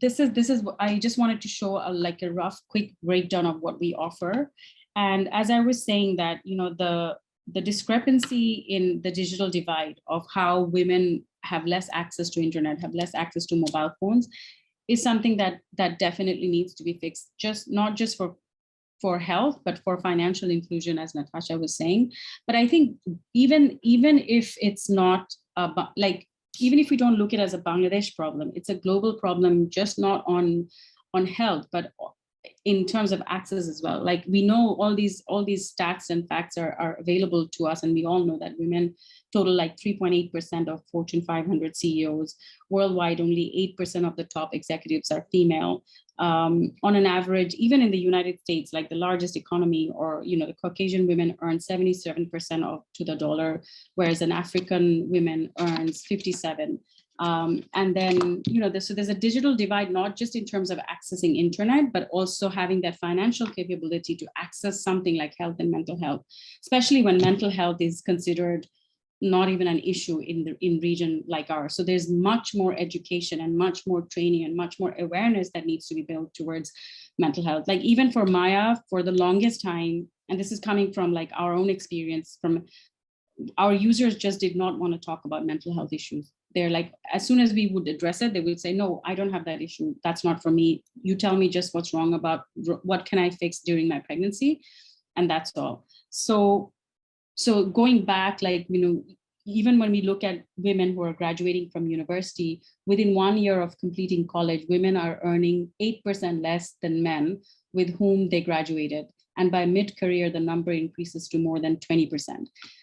this is I just wanted to show like a rough, quick breakdown of what we offer. And as I was saying that, you know, the discrepancy in the digital divide of how women have less access to internet, have less access to mobile phones, is something that definitely needs to be fixed. Not just for health, but for financial inclusion, as Natasha was saying. But I think even if it's not like, even if we don't look at it as a Bangladesh problem, it's a global problem, just not on health, but in terms of access as well. Like, we know all these stats and facts are available to us, and we all know that women total like 3.8% of Fortune 500 CEOs. Worldwide, only 8% of the top executives are female. On an average, even in the United States, like the largest economy, or, you know, the Caucasian women earn 77% of to the dollar, whereas an African women earns 57. And then, you know, so there's a digital divide, not just in terms of accessing internet, but also having that financial capability to access something like health and mental health, especially when mental health is considered not even an issue in region like ours. So there's much more education and much more training and much more awareness that needs to be built towards mental health. Like, even for Maya, for the longest time, and this is coming from like our own experience, from our users just did not want to talk about mental health issues. They're like, as soon as we would address it, they would say, no, I don't have that issue. That's not for me. You tell me just what's wrong about what can I fix during my pregnancy. And that's all. So going back, like, you know, even when we look at women who are graduating from university, within 1 year of completing college, women are earning 8% less than men with whom they graduated. And by mid-career, the number increases to more than 20%.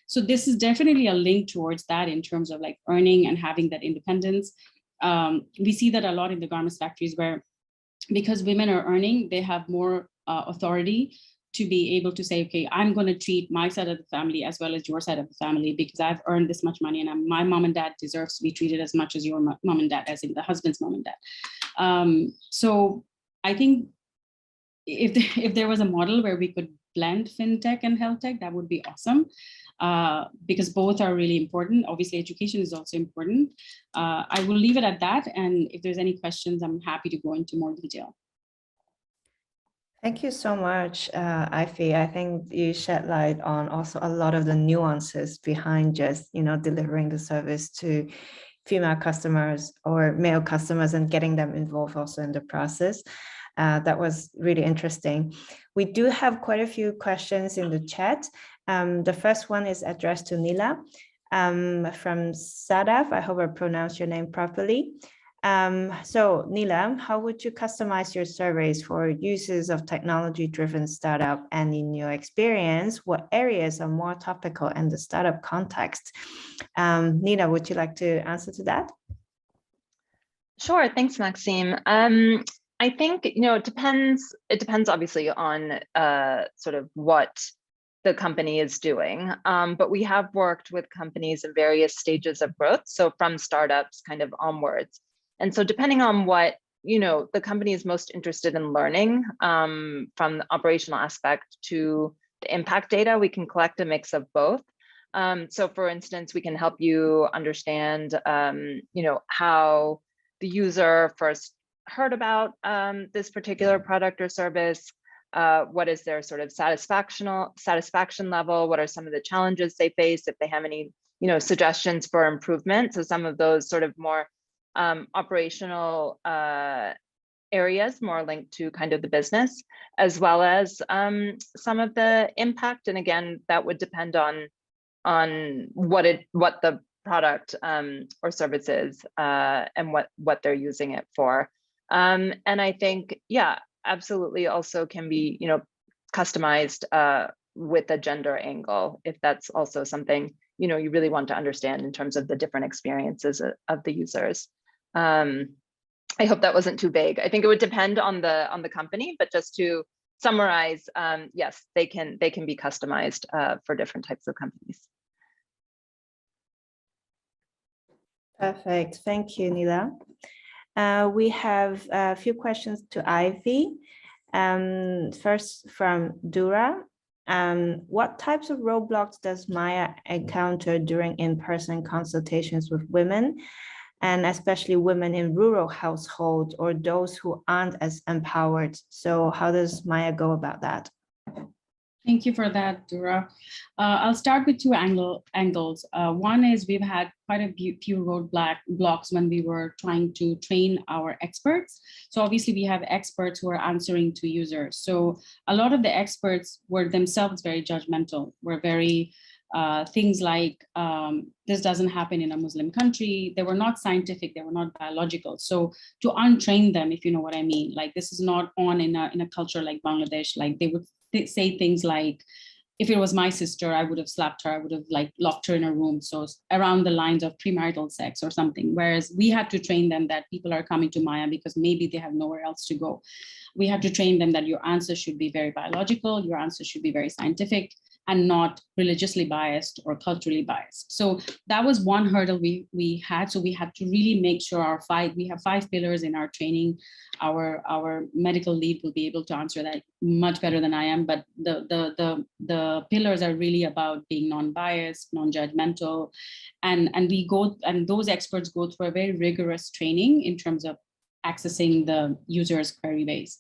So this is definitely a link towards that in terms of like earning and having that independence. We see that a lot in the garments factories, where because women are earning, they have more authority to be able to say, okay, I'm going to treat my side of the family as well as your side of the family, because I've earned this much money, and my mom and dad deserves to be treated as much as your mom and dad, as in the husband's mom and dad. So I think if there was a model where we could blend fintech and health tech, that would be awesome, because both are really important. Obviously, education is also important. I will leave it at that. And if there's any questions, I'm happy to go into more detail. Thank you so much, Ify. I think you shed light on also a lot of the nuances behind just, you know, delivering the service to female customers or male customers and getting them involved also in the process. That was really interesting. We do have quite a few questions in the chat. The first one is addressed to Nila from Sadaf. I hope I pronounced your name properly. So Nila, how would you customize your surveys for users of technology-driven startup? And in your experience, what areas are more topical in the startup context? Nila, would you like to answer to that? Sure, thanks, Maxime. I think, you know, it depends obviously on sort of what the company is doing, but we have worked with companies in various stages of growth, so from startups kind of onwards. And so depending on what, you know, the company is most interested in learning, from the operational aspect to the impact data, we can collect a mix of both. So for instance, we can help you understand, you know, how the user first heard about this particular product or service. What is their sort of satisfaction level? What are some of the challenges they face? If they have any, you know, suggestions for improvement. So some of those sort of more operational areas, more linked to kind of the business, as well as some of the impact. And again, that would depend on what the product or service is, and what they're using it for. And I think, yeah, absolutely also can be, you know, customized with a gender angle, if that's also something, you know, you really want to understand in terms of the different experiences of the users. I hope that wasn't too vague. I think it would depend on the company, but just to summarize, yes, they can be customized for different types of companies. Perfect. Thank you, Nila. We have a few questions to Ify. First from Dura. What types of roadblocks does Maya encounter during in-person consultations with women, and especially women in rural households or those who aren't as empowered? So how does Maya go about that? Thank you for that, Dura. I'll start with two angles. One is we've had quite a few roadblocks when we were trying to train our experts. So obviously we have experts who are answering to users. So a lot of the experts were themselves very judgmental, were very things like this doesn't happen in a Muslim country. They were not scientific, they were not biological. So to untrain them, if you know what I mean, like this is not on in a culture like Bangladesh, like they would say things like, if it was my sister, I would have slapped her, I would have like locked her in a room. So around the lines of premarital sex or something. Whereas we had to train them that people are coming to Maya because maybe they have nowhere else to go. We had to train them that your answer should be very biological, your answer should be very scientific, and not religiously biased or culturally biased. So that was one hurdle we had. So we had to really make sure we have 5 pillars in our training. Our medical lead will be able to answer that much better than I am, but the pillars are really about being non-biased, non-judgmental, and those experts go through a very rigorous training in terms of accessing the user's query base.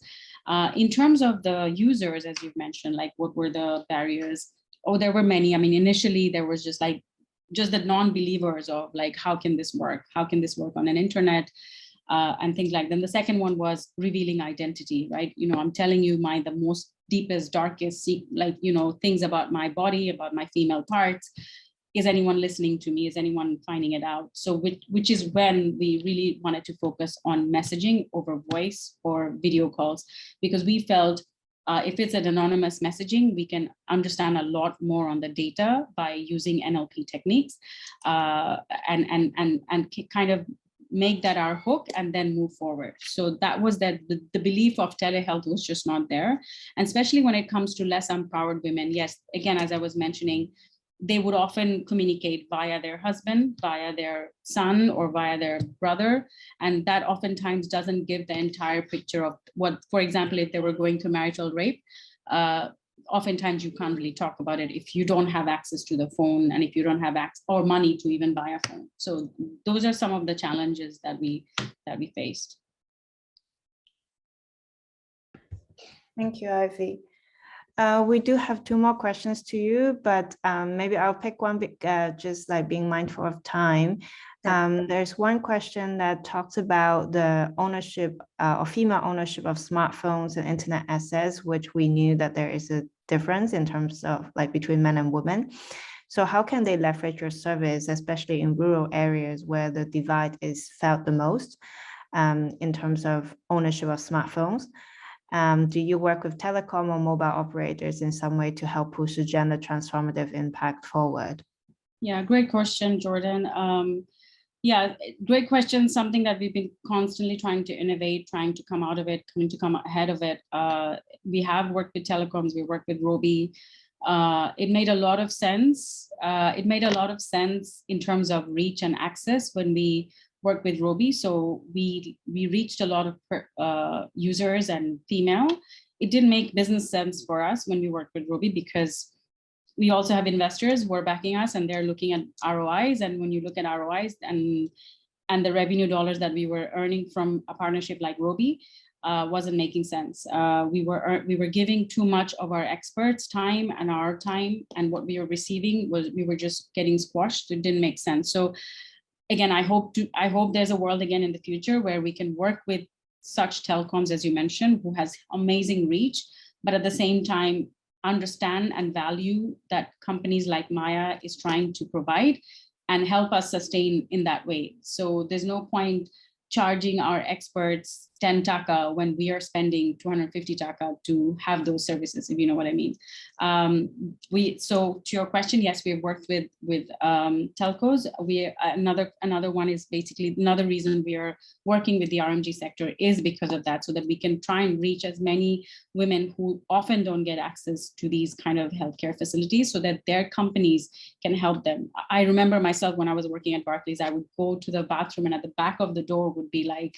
In terms of the users, as you've mentioned, like what were the barriers? Oh, there were many. I mean, initially there was just the non-believers of like, how can this work? How can this work on an internet? And things like that. Then the second one was revealing identity, right? You know, I'm telling you the most deepest, darkest, like, you know, things about my body, about my female parts. Is anyone listening to me? Is anyone finding it out? So which is when we really wanted to focus on messaging over voice or video calls, because we felt if it's an anonymous messaging, we can understand a lot more on the data by using NLP techniques and kind of make that our hook and then move forward. So that was that the belief of telehealth was just not there. And especially when it comes to less empowered women. Yes, again, as I was mentioning, they would often communicate via their husband, via their son, or via their brother. And that oftentimes doesn't give the entire picture of what, for example, if they were going to marital rape, oftentimes you can't really talk about it if you don't have access to the phone and if you don't have access or money to even buy a phone. So those are some of the challenges that we faced. Thank you, Ivy. We do have 2 more questions to you, but maybe I'll pick one, just like being mindful of time. There's one question that talks about the ownership or female ownership of smartphones and internet access, which we knew that there is a difference in terms of like between men and women. So how can they leverage your service, especially in rural areas where the divide is felt the most in terms of ownership of smartphones? Do you work with telecom or mobile operators in some way to help push the gender transformative impact forward? Yeah, great question, Jordan. Yeah, great question. Something that we've been constantly trying to innovate, trying to come out of it, come ahead of it. We have worked with telecoms, we worked with Robi. It made a lot of sense. It made a lot of sense in terms of reach and access when we work with Robi. So we reached a lot of users and female. It didn't make business sense for us when we worked with Robi because we also have investors who are backing us and they're looking at ROIs. And when you look at ROIs and the revenue dollars that we were earning from a partnership like Robi wasn't making sense. We were giving too much of our experts' time and our time, and what we were receiving was we were just getting squashed. It didn't make sense. So again, I hope there's a world again in the future where we can work with such telecoms, as you mentioned, who has amazing reach, but at the same time, understand and value that companies like Maya is trying to provide and help us sustain in that way. So there's no point charging our experts 10 taka when we are spending 250 taka to have those services, if you know what I mean. So to your question, yes, we have worked with telcos. Another one is basically another reason we are working with the RMG sector is because of that, so that we can try and reach as many women who often don't get access to these kind of healthcare facilities, so that their companies can help them. I remember myself when I was working at Barclays, I would go to the bathroom and at the back of the door would be like,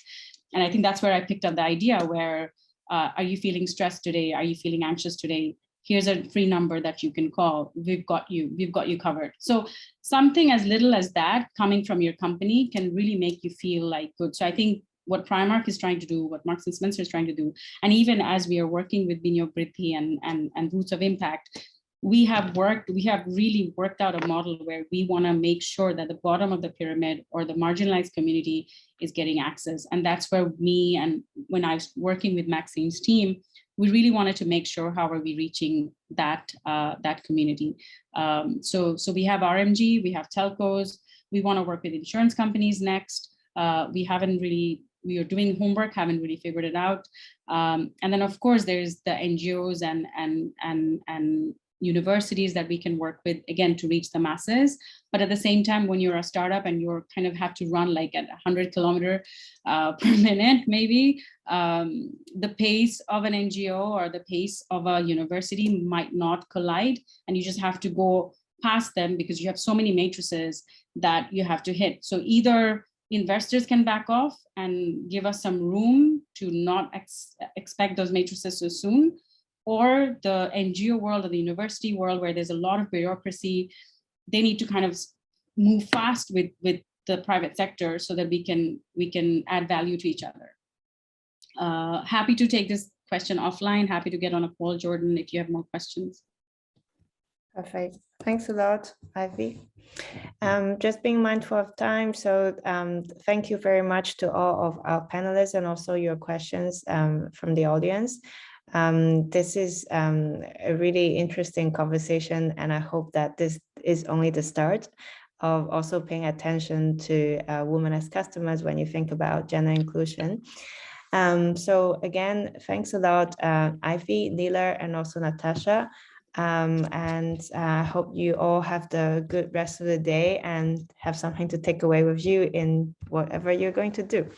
and I think that's where I picked up the idea where, are you feeling stressed today? Are you feeling anxious today? here's a free number that you can call. We've got you covered. So something as little as that coming from your company can really make you feel like good. So I think what Primark is trying to do, what Marks and Spencer is trying to do, and even as we are working with Biniyog Briddhi and Roots of Impact, we have really worked out a model where we want to make sure that the bottom of the pyramid or the marginalized community is getting access. And that's where me, and when I was working with Maxine's team, we really wanted to make sure how are we reaching that community. So we have RMG, we have telcos, we want to work with insurance companies next. We are doing homework, haven't really figured it out. And then of course there's the NGOs and universities that we can work with, again, to reach the masses. But at the same time, when you're a startup and you're kind of have to run like at 100 kilometers per minute, maybe, the pace of an NGO or the pace of a university might not collide, and you just have to go past them because you have so many matrices that you have to hit. So either investors can back off and give us some room to not expect those matrices so soon, or the NGO world or the university world where there's a lot of bureaucracy, they need to kind of move fast with the private sector so that we can add value to each other. Happy to take this question offline. Happy to get on a call, Jordan, if you have more questions. Perfect. Thanks a lot, Ivy. Just being mindful of time, so thank you very much to all of our panelists and also your questions from the audience. This is a really interesting conversation, and I hope that this is only the start of also paying attention to women as customers when you think about gender inclusion. So again, thanks a lot, Ivy, Neela, and also Natasha. And I hope you all have the good rest of the day and have something to take away with you in whatever you're going to do.